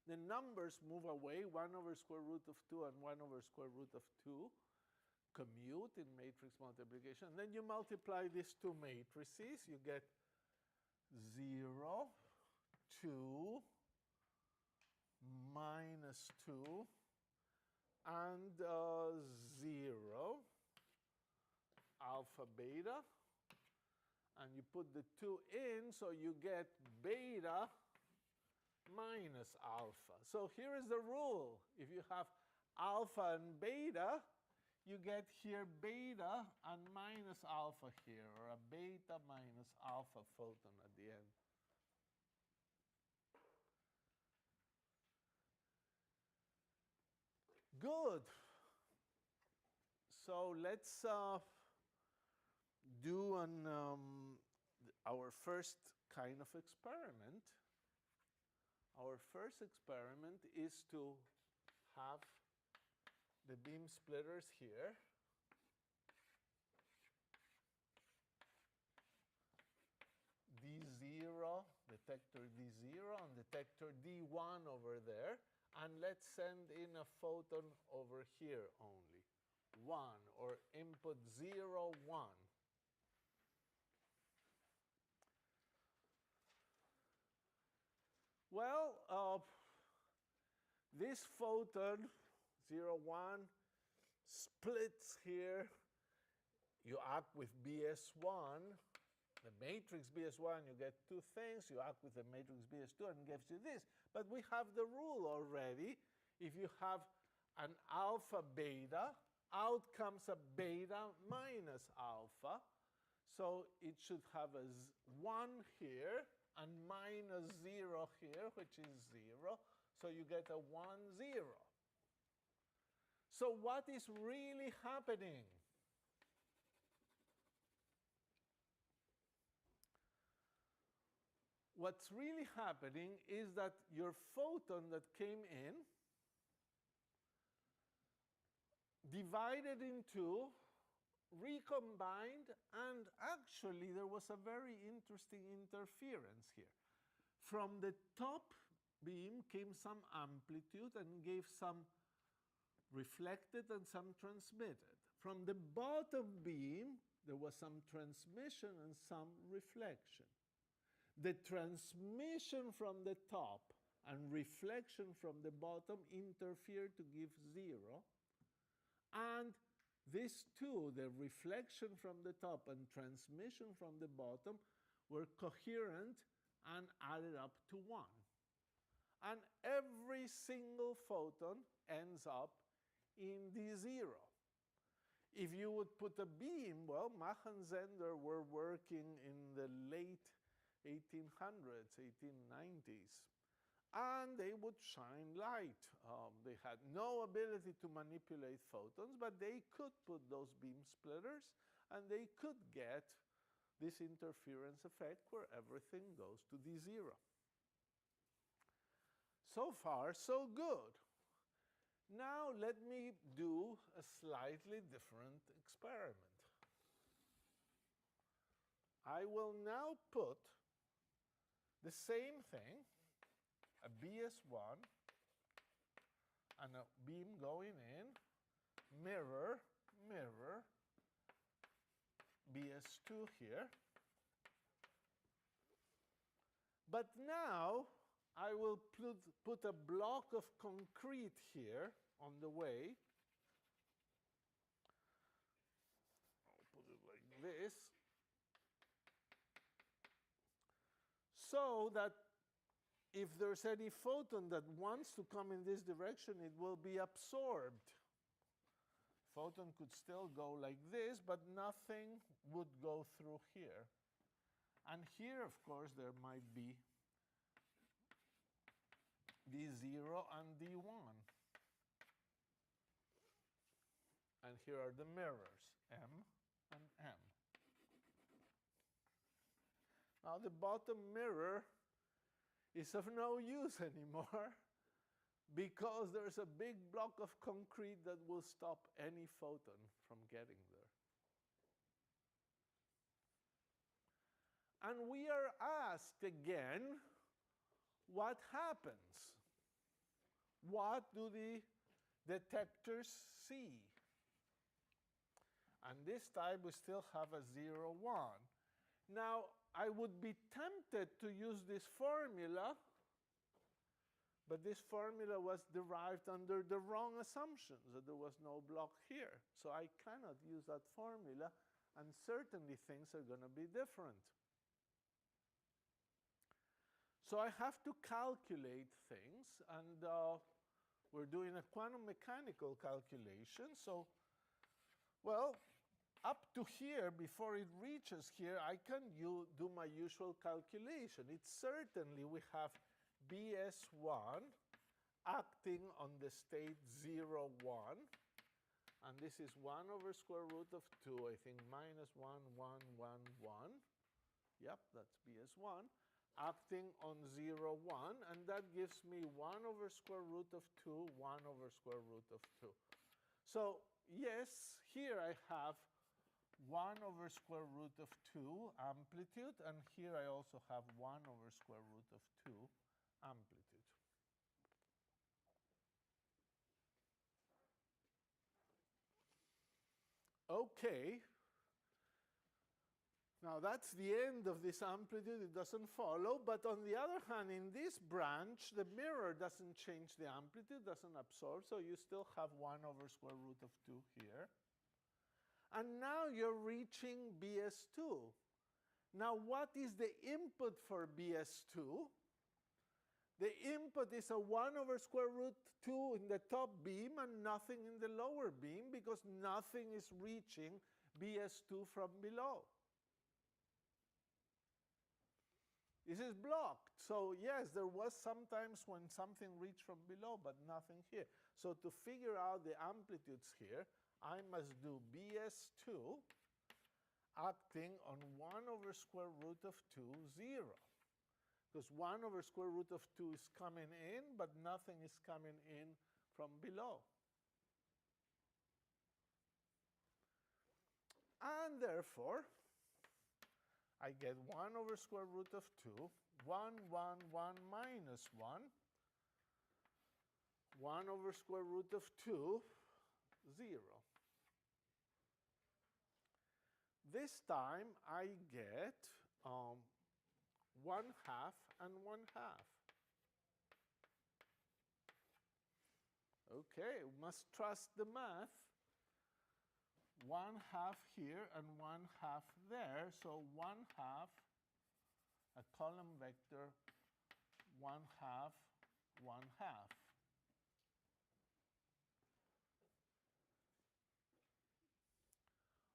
The numbers move away, 1 over square root of 2 and 1 over square root of 2, commute in matrix multiplication. And then you multiply these two matrices, you get 0, 2, -2, and 0. Alpha beta, and you put the 2 in, so you get beta minus alpha. So here is the rule. If you have alpha and beta, you get here beta and minus alpha here, or a beta minus alpha photon at the end. Good. So let's do our first kind of experiment. Our first experiment is to have the beam splitters here. D0, detector D0, and detector D1 over there. And let's send in a photon over here only. 1, or input 0, 1. Well, this photon, 0, 1, splits here. You act with BS1, the matrix BS1, you get two things. You act with the matrix BS2 and it gives you this. But we have the rule already. If you have an alpha beta, out comes a beta minus alpha. So it should have a 1 here and minus 0 here, which is 0. So you get a 1, 0. So what is really happening? What's really happening is that your photon that came in divided in two, recombined, and actually there was a very interesting interference here. From the top beam came some amplitude and gave some reflected and some transmitted. From the bottom beam, there was some transmission and some reflection. The transmission from the top and reflection from the bottom interfered to give 0. And these two, the reflection from the top and transmission from the bottom, were coherent and added up to 1. And every single photon ends up in D0. If you would put a beam, well, Mach and Zehnder were working in the late 1800s, 1890s, and they would shine light. They had no ability to manipulate photons, but they could put those beam splitters, and they could get this interference effect where everything goes to D0. So far, so good. Now let me do a slightly different experiment. I will now put the same thing, a BS1 and a beam going in, mirror, mirror, BS2 here. But now I will put a block of concrete here on the way. I'll put it like this. So that if there's any photon that wants to come in this direction, it will be absorbed. Photon could still go like this, but nothing would go through here. And here, of course, there might be D0 and D1. And here are the mirrors, M and M. Now, the bottom mirror is of no use anymore because there's a big block of concrete that will stop any photon from getting there. And we are asked again, what happens? What do the detectors see? And this time we still have a 0, 1. Now, I would be tempted to use this formula, but this formula was derived under the wrong assumptions, that there was no block here. So I cannot use that formula, and certainly things are going to be different. So I have to calculate things, and we're doing a quantum mechanical calculation. So, well, up to here, before it reaches here, I can do my usual calculation. It's certainly we have BS1 acting on the state 0, 1. And this is 1 over square root of 2, I think, minus 1, 1, 1, 1. Yep, that's BS1. Acting on 0, 1. And that gives me 1 over square root of 2, 1 over square root of 2. So, yes, here I have 1 over square root of 2 amplitude, and here I also have 1 over square root of 2 amplitude. Okay. Now that's the end of this amplitude. It doesn't follow. But on the other hand, in this branch, the mirror doesn't change the amplitude, doesn't absorb. So you still have 1 over square root of 2 here. And now you're reaching BS2. Now what is the input for BS2? The input is a 1 over square root 2 in the top beam and nothing in the lower beam because nothing is reaching BS2 from below. This is blocked. So yes, there was sometimes when something reached from below, but nothing here. So to figure out the amplitudes here, I must do BS2 acting on 1 over square root of 2, 0. Because 1 over square root of 2 is coming in, but nothing is coming in from below. And therefore, I get 1 over square root of 2, 1, 1, 1 minus 1, 1 over square root of 2, 0. This time I get 1/2 and 1/2. Okay, we must trust the math. 1/2 here and 1/2 there. So 1/2, a column vector, 1/2, 1/2.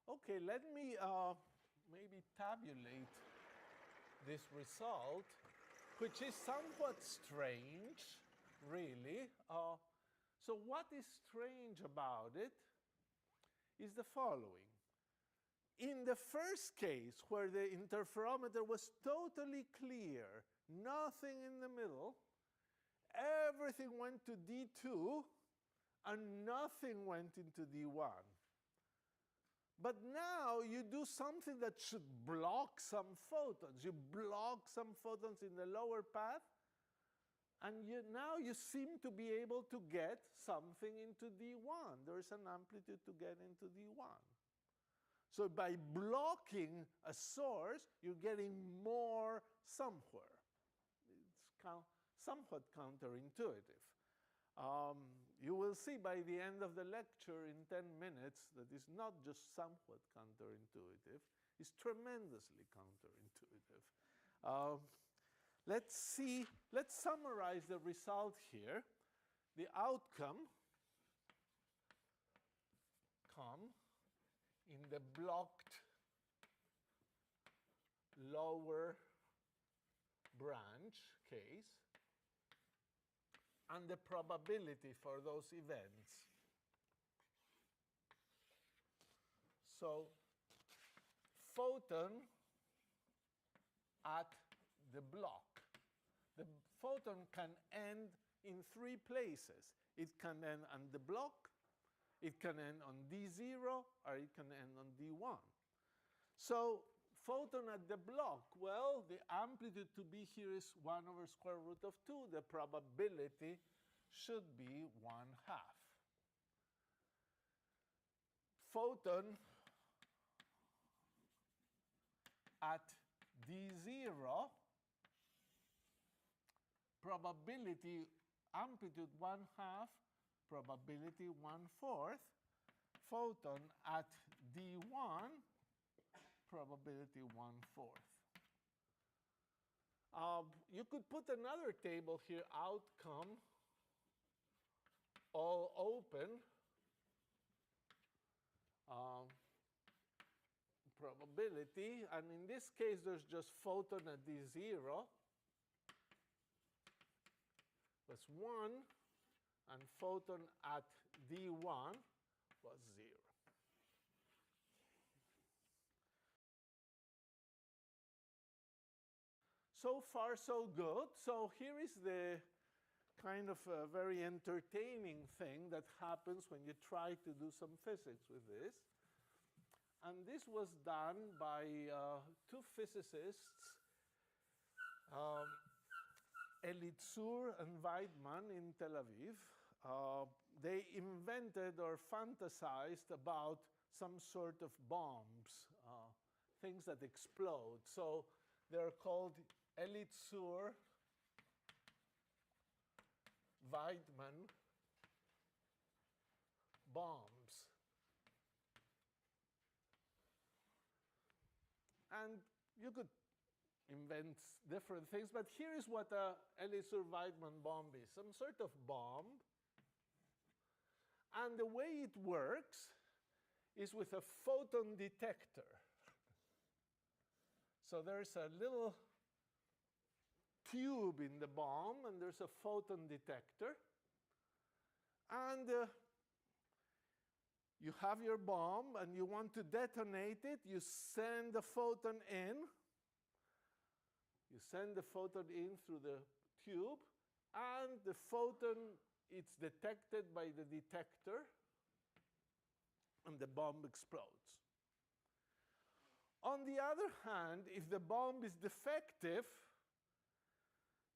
Okay, let me maybe tabulate this result, which is somewhat strange, really. So what is strange about it is the following. In the first case, where the interferometer was totally clear, nothing in the middle, everything went to D2, and nothing went into D1. But now you do something that should block some photons. You block some photons in the lower path, and now you seem to be able to get something into D1. There is an amplitude to get into D1. So by blocking a source, you're getting more somewhere. It's somewhat counterintuitive. You will see by the end of the lecture in 10 minutes that it's not just somewhat counterintuitive, it's tremendously counterintuitive. Let's summarize the result here. The outcome in the blocked lower branch case, and the probability for those events. So photon at the block. The photon can end in 3 places. It can end on the block, it can end on D0, or it can end on D1. So photon at the block, well, the amplitude to be here is 1 over square root of 2. The probability should be 1/2. Photon at D0, probability amplitude 1/2, probability 1/4. Photon at D1, probability 1/4. You could put another table here, outcome, all open, probability, and in this case there's just photon at D0 was 1, and photon at D1 was 0. So far, so good. So here is the kind of very entertaining thing that happens when you try to do some physics with this. And this was done by 2 physicists, Elitzur and Weidmann in Tel Aviv. They invented or fantasized about some sort of bombs, things that explode. So they're called Elitzur, Weidmann bombs. And you could invent different things, but here is what a Elitzur-Weidmann bomb is, some sort of bomb. And the way it works is with a photon detector. So there's a little tube in the bomb, and there's a photon detector. And you have your bomb, and you want to detonate it. You send the photon in. You send the photon in through the tube, and the photon, it's detected by the detector, and the bomb explodes. On the other hand, if the bomb is defective,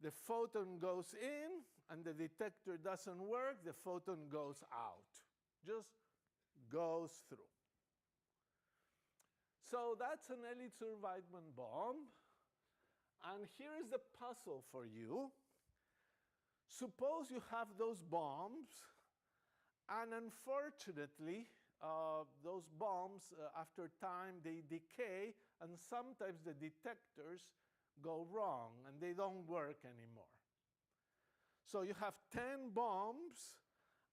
the photon goes in, and the detector doesn't work, the photon goes out, just goes through. So that's an Elitzur-Weidmann bomb. And here is the puzzle for you. Suppose you have those bombs, and unfortunately, those bombs, after time, they decay, and sometimes the detectors go wrong, and they don't work anymore. So you have 10 bombs,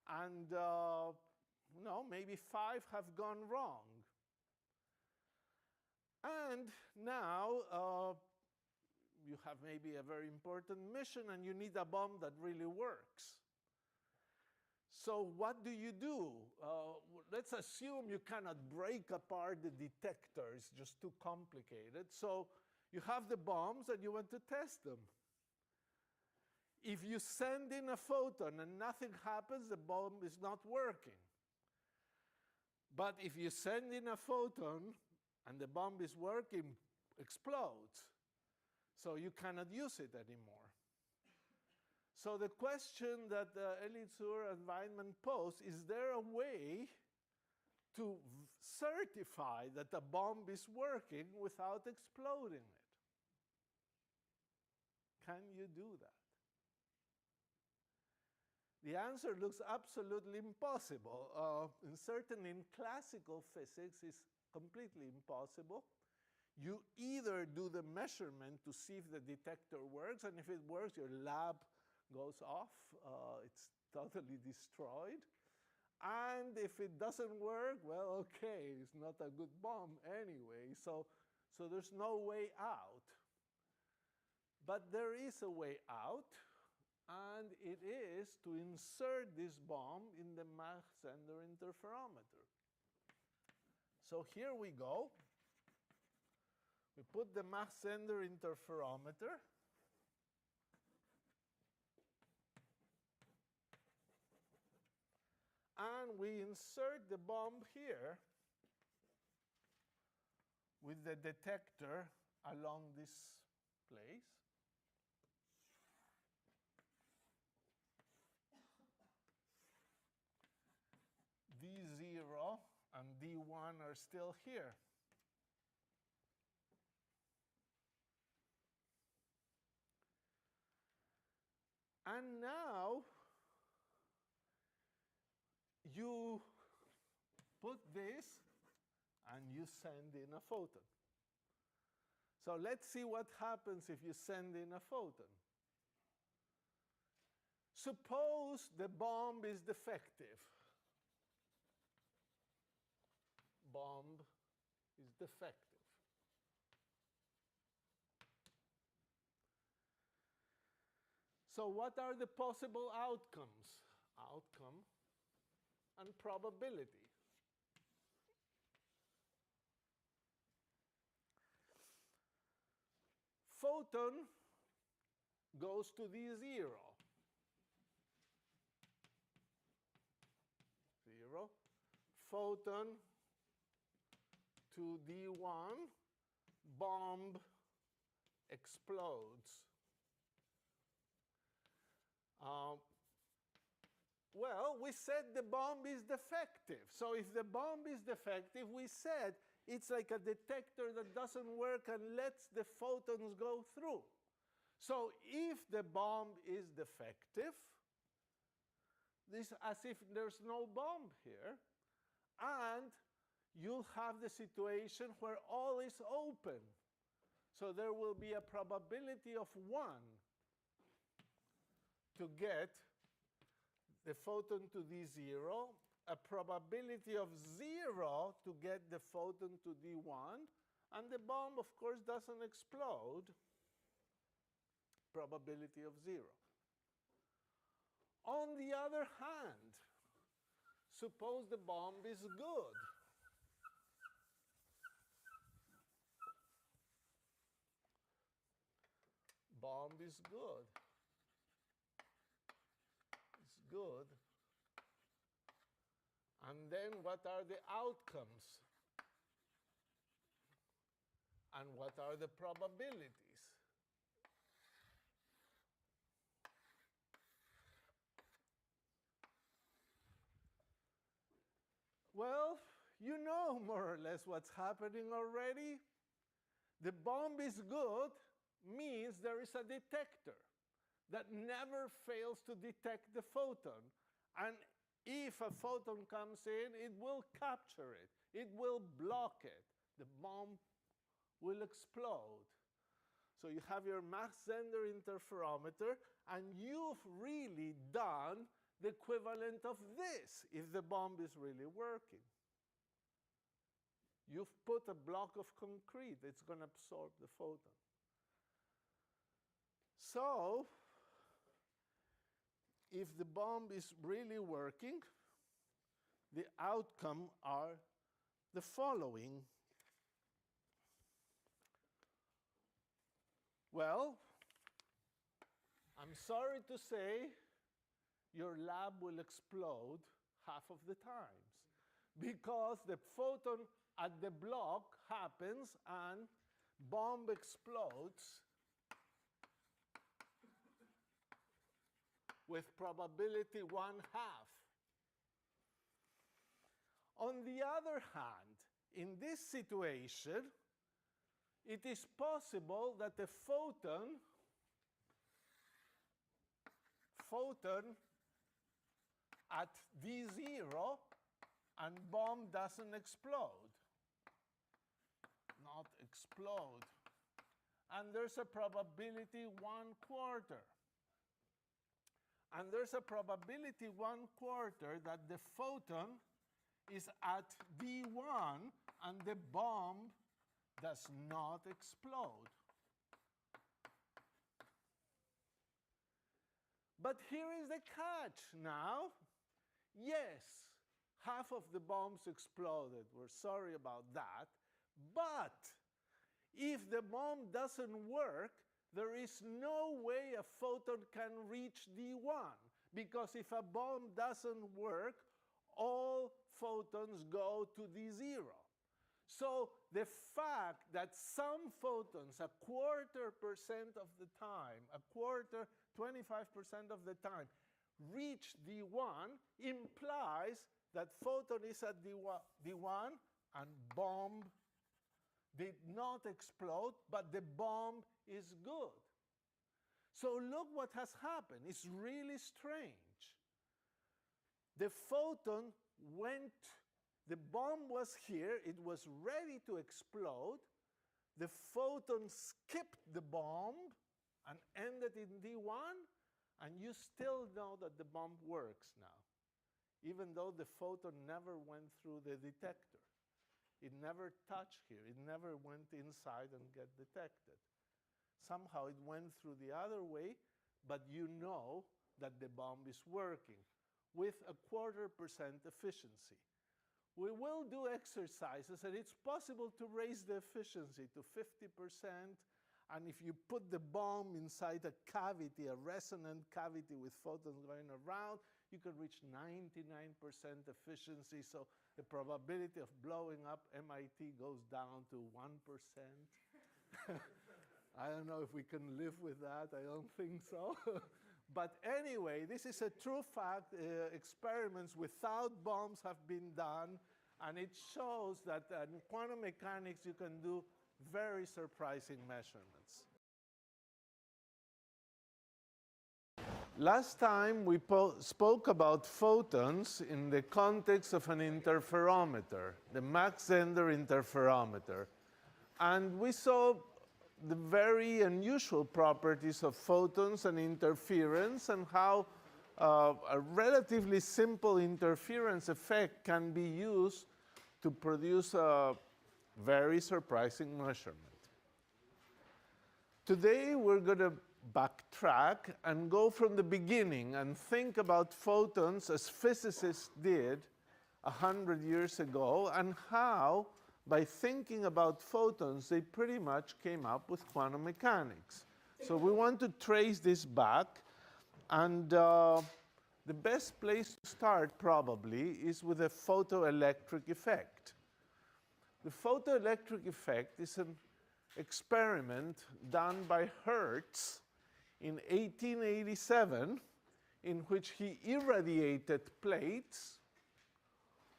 and maybe 5 have gone wrong. And now you have maybe a very important mission, and you need a bomb that really works. So what do? Let's assume you cannot break apart the detector. It's just too complicated. So you have the bombs, and you want to test them. If you send in a photon and nothing happens, the bomb is not working. But if you send in a photon and the bomb is working, explodes. So you cannot use it anymore. So the question that Elitzur and Weinman pose, is there a way to certify that the bomb is working without exploding it? Can you do that? The answer looks absolutely impossible. Certainly in classical physics, it's completely impossible. You either do the measurement to see if the detector works, and if it works, your lab goes off. It's totally destroyed. And if it doesn't work, well, okay, it's not a good bomb anyway. So there's no way out. But there is a way out, and it is to insert this bomb in the Mach-Zehnder interferometer. So here we go. We put the Mach-Zehnder interferometer. And we insert the bomb here with the detector along this place. D0 and D1 are still here. And now you put this and you send in a photon. So let's see what happens if you send in a photon. Suppose the bomb is defective. Bomb is defective. So what are the possible outcomes? Outcome and probability. Photon goes to D0. 0. Photon to D1. Bomb explodes. Well, we said the bomb is defective. So if the bomb is defective, we said it's like a detector that doesn't work and lets the photons go through. So if the bomb is defective, this as if there's no bomb here, and you'll have the situation where all is open. So there will be a probability of 1 to get the photon to D0, a probability of 0 to get the photon to D1, and the bomb, of course, doesn't explode, probability of 0. On the other hand, suppose the bomb is good. Bomb is good. Good. And then what are the outcomes? And what are the probabilities? Well, you know more or less what's happening already. The bomb is good means there is a detector that never fails to detect the photon. And if a photon comes in, it will capture it. It will block it. The bomb will explode. So you have your Mach-Zehnder interferometer, and you've really done the equivalent of this if the bomb is really working. You've put a block of concrete. It's going to absorb the photon. So if the bomb is really working, the outcome are the following. Well, I'm sorry to say your lab will explode half of the times. because the photon at the block happens and bomb explodes with probability 1/2. On the other hand, in this situation, it is possible that the photon at d0 and bomb doesn't explode. Not explode. And there's a probability 1/4. And there's a probability 1/4 that the photon is at d1 and the bomb does not explode. But here is the catch now. Yes, half of the bombs exploded. We're sorry about that. But if the bomb doesn't work, there is no way a photon can reach d1. Because if a bomb doesn't work, all photons go to d0. So the fact that some photons, 1/4% of the time, 25% of the time, reach d1 implies that photon is at d1 and bomb did not explode, but the bomb is good. So look what has happened. It's really strange. The photon the bomb was here, it was ready to explode. The photon skipped the bomb and ended in d1, and you still know that the bomb works now, even though the photon never went through the detector. It never touched here. It never went inside and get detected. Somehow it went through the other way, but you know that the bomb is working with 1/4% efficiency. We will do exercises, and it's possible to raise the efficiency to 50%. And if you put the bomb inside a cavity, a resonant cavity with photons going around, you can reach 99% efficiency. So the probability of blowing up MIT goes down to 1%. I don't know if we can live with that. I don't think so. But anyway, this is a true fact. Experiments without bombs have been done, and it shows that in quantum mechanics you can do very surprising measurements. Last time we spoke about photons in the context of an interferometer, the Mach-Zehnder interferometer. And we saw the very unusual properties of photons and interference, and how a relatively simple interference effect can be used to produce a very surprising measurement. Today we're going to backtrack and go from the beginning and think about photons as physicists did 100 years ago, and how, by thinking about photons, they pretty much came up with quantum mechanics. So we want to trace this back, and the best place to start probably is with a photoelectric effect. The photoelectric effect is an experiment done by Hertz in 1887, in which he irradiated plates.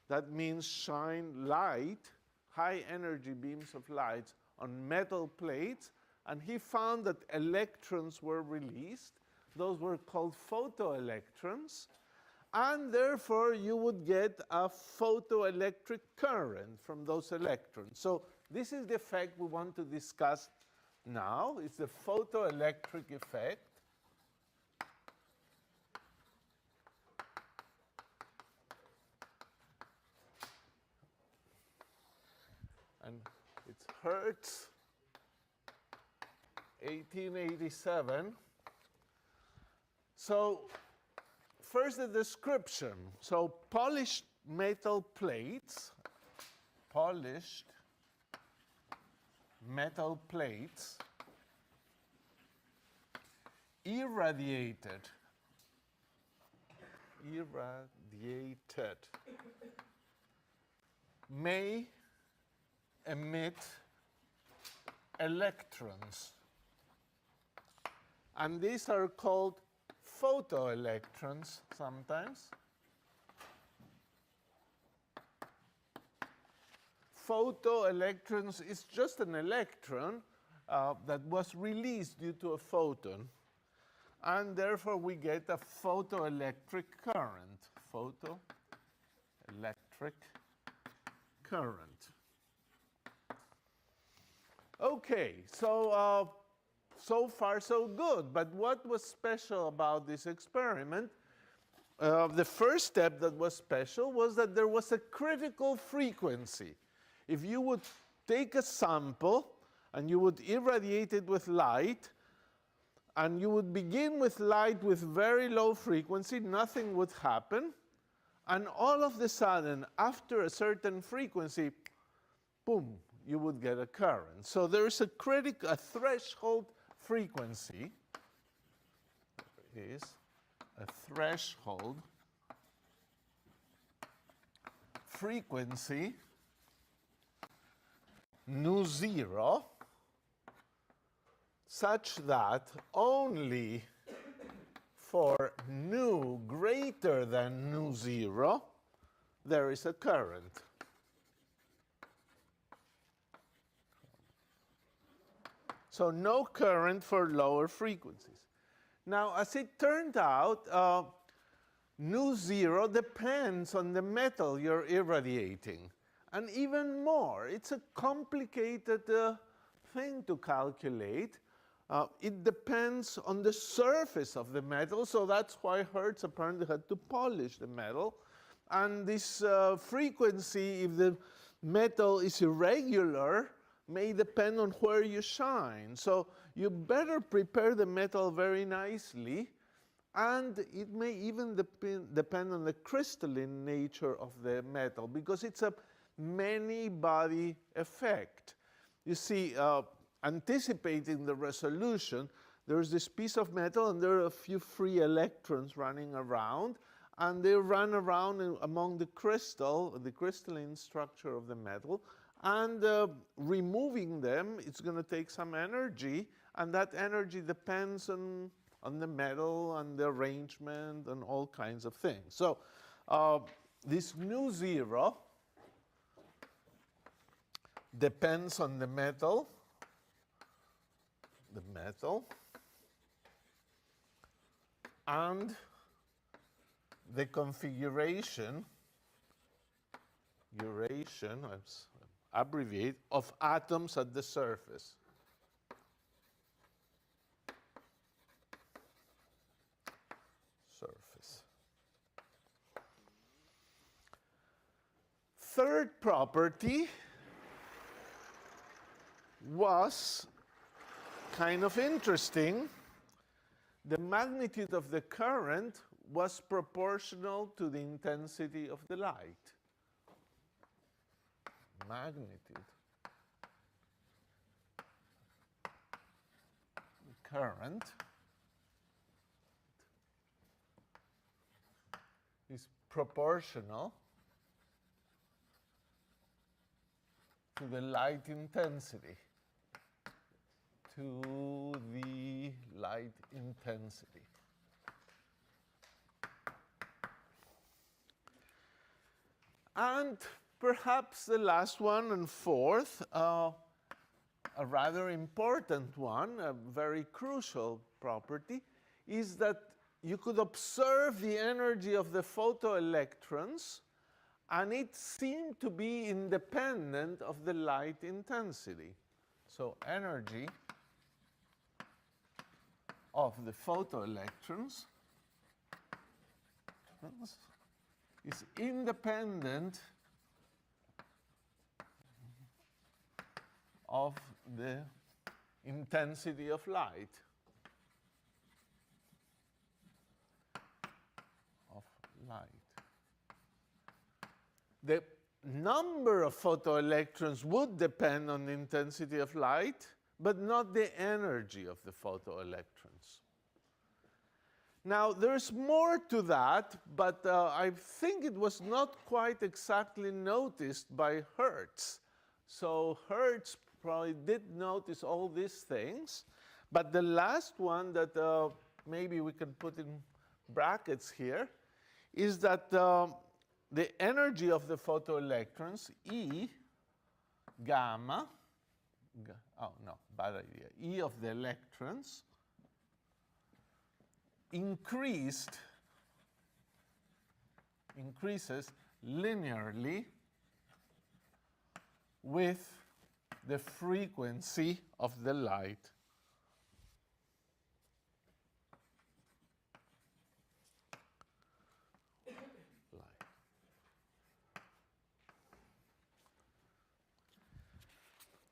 That means shine light, high energy beams of light on metal plates, and he found that electrons were released. Those were called photoelectrons, and therefore you would get a photoelectric current from those electrons. So this is the effect we want to discuss now. It's the photoelectric effect. And it's Hertz, 1887. So first the description. So polished metal plates, irradiated may emit electrons. And these are called photoelectrons sometimes. Photoelectrons is just an electron that was released due to a photon. And therefore, we get a photoelectric current. Photoelectric current. OK, so so far so good. But what was special about this experiment? The first step that was special was that there was a critical frequency. If you would take a sample and you would irradiate it with light, and you would begin with light with very low frequency, nothing would happen. And all of a sudden, after a certain frequency, boom, you would get a current. So there is a threshold frequency. There is a threshold frequency, nu zero, such that only for nu greater than nu zero, there is a current. So no current for lower frequencies. Now, as it turned out, nu zero depends on the metal you're irradiating. And even more, it's a complicated thing to calculate. It depends on the surface of the metal, so that's why Hertz apparently had to polish the metal. And this frequency, if the metal is irregular, may depend on where you shine. So you better prepare the metal very nicely, and it may even depend on the crystalline nature of the metal, because it's a many-body effect. You see, anticipating the resolution, there's this piece of metal, and there are a few free electrons running around, and they run around among the crystalline structure of the metal, and removing them, it's going to take some energy, and that energy depends on the metal and the arrangement and all kinds of things. So this nu zero depends on the metal, and the configuration, abbreviate, of atoms at the surface. Third property was kind of interesting. The magnitude of the current was proportional to the intensity of the light. Magnitude. Current is proportional to the light intensity. To the light intensity. And perhaps the last one and fourth, a rather important one, a very crucial property, is that you could observe the energy of the photoelectrons, and it seemed to be independent of the light intensity. So energy of the photoelectrons is independent of the intensity of light. The number of photoelectrons would depend on the intensity of light, but not the energy of the photoelectrons. Now, there's more to that, but I think it was not quite exactly noticed by Hertz. So Hertz probably did notice all these things. But the last one that maybe we can put in brackets here is that the energy of the photoelectrons, E gamma, oh no, bad idea, E of the electrons increases linearly with the frequency of the light.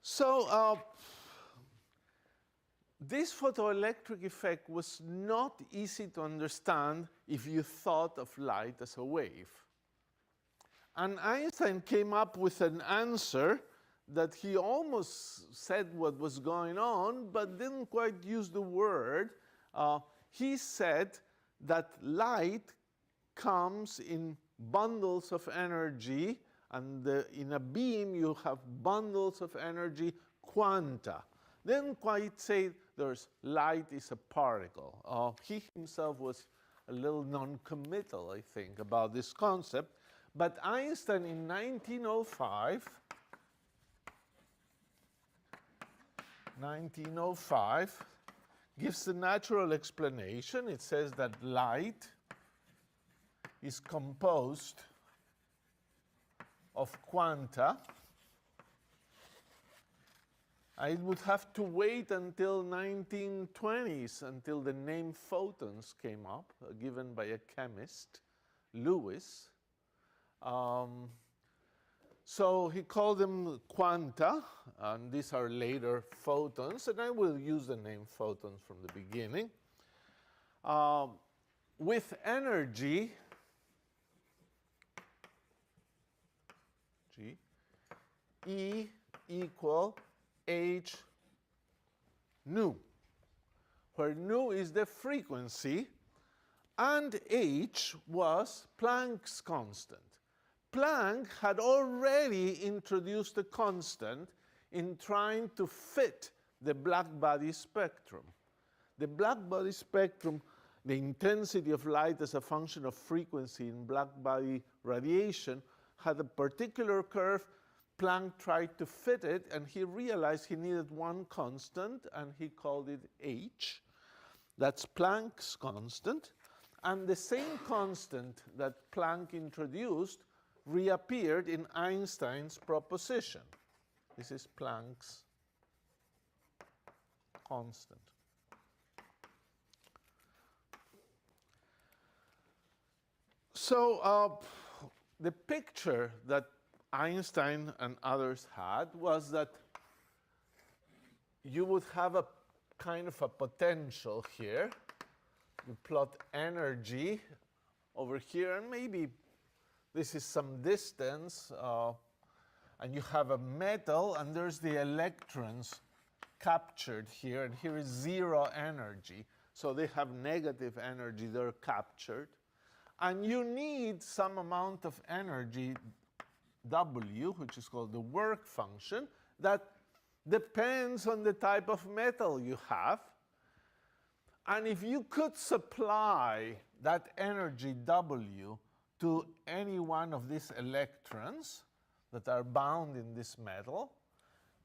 So this photoelectric effect was not easy to understand if you thought of light as a wave. And Einstein came up with an answer that he almost said what was going on, but didn't quite use the word. He said that light comes in bundles of energy, and in a beam you have bundles of energy, quanta. Didn't quite say there's light is a particle. He himself was a little non-committal, I think, about this concept. But Einstein in 1905 gives the natural explanation. It says that light is composed of quanta. I would have to wait until 1920s until the name photons came up, given by a chemist, Lewis. So he called them quanta, and these are later photons, and I will use the name photons from the beginning. With energy, G, E equal h nu, where nu is the frequency, and h was Planck's constant. Planck had already introduced a constant in trying to fit the black-body spectrum. The black-body spectrum, the intensity of light as a function of frequency in black-body radiation, had a particular curve. Planck tried to fit it, and he realized he needed one constant, and he called it h. That's Planck's constant. And the same constant that Planck introduced reappeared in Einstein's proposition. This is Planck's constant. So the picture that Einstein and others had was that you would have a kind of a potential here. You plot energy over here, and maybe this is some distance, and you have a metal, and there's the electrons captured here, and here is zero energy. So they have negative energy, they're captured. And you need some amount of energy, W, which is called the work function, that depends on the type of metal you have. And if you could supply that energy W to any one of these electrons that are bound in this metal,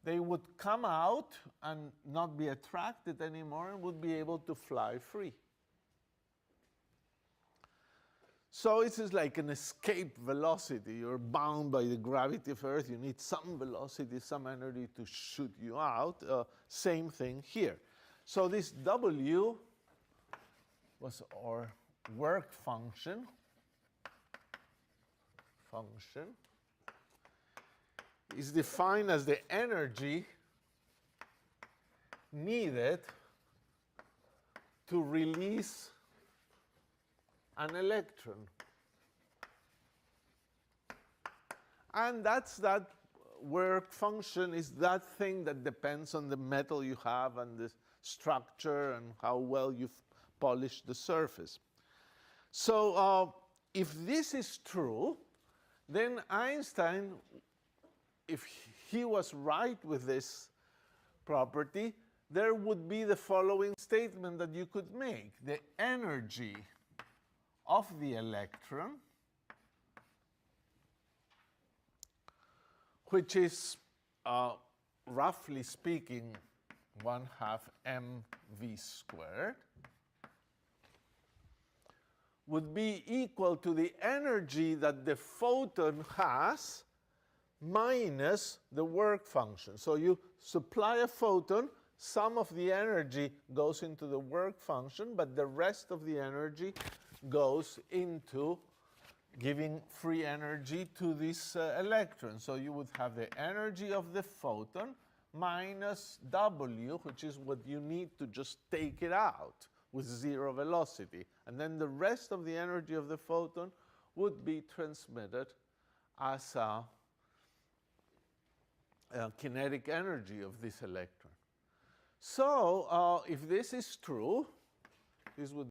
they would come out and not be attracted anymore and would be able to fly free. So it is like an escape velocity. You're bound by the gravity of Earth. You need some velocity, some energy to shoot you out. Same thing here. So this W was our work function. Is defined as the energy needed to release an electron. And that's that work function, is that thing that depends on the metal you have and the structure and how well you've polish the surface. So if this is true, then Einstein, if he was right with this property, there would be the following statement that you could make. The energy of the electron, which is, roughly speaking, 1/2 mv squared, would be equal to the energy that the photon has minus the work function. So you supply a photon, some of the energy goes into the work function, but the rest of the energy goes into giving free energy to this electron. So you would have the energy of the photon minus W, which is what you need to just take it out with 0 velocity. And then the rest of the energy of the photon would be transmitted as a kinetic energy of this electron. So if this is true, this would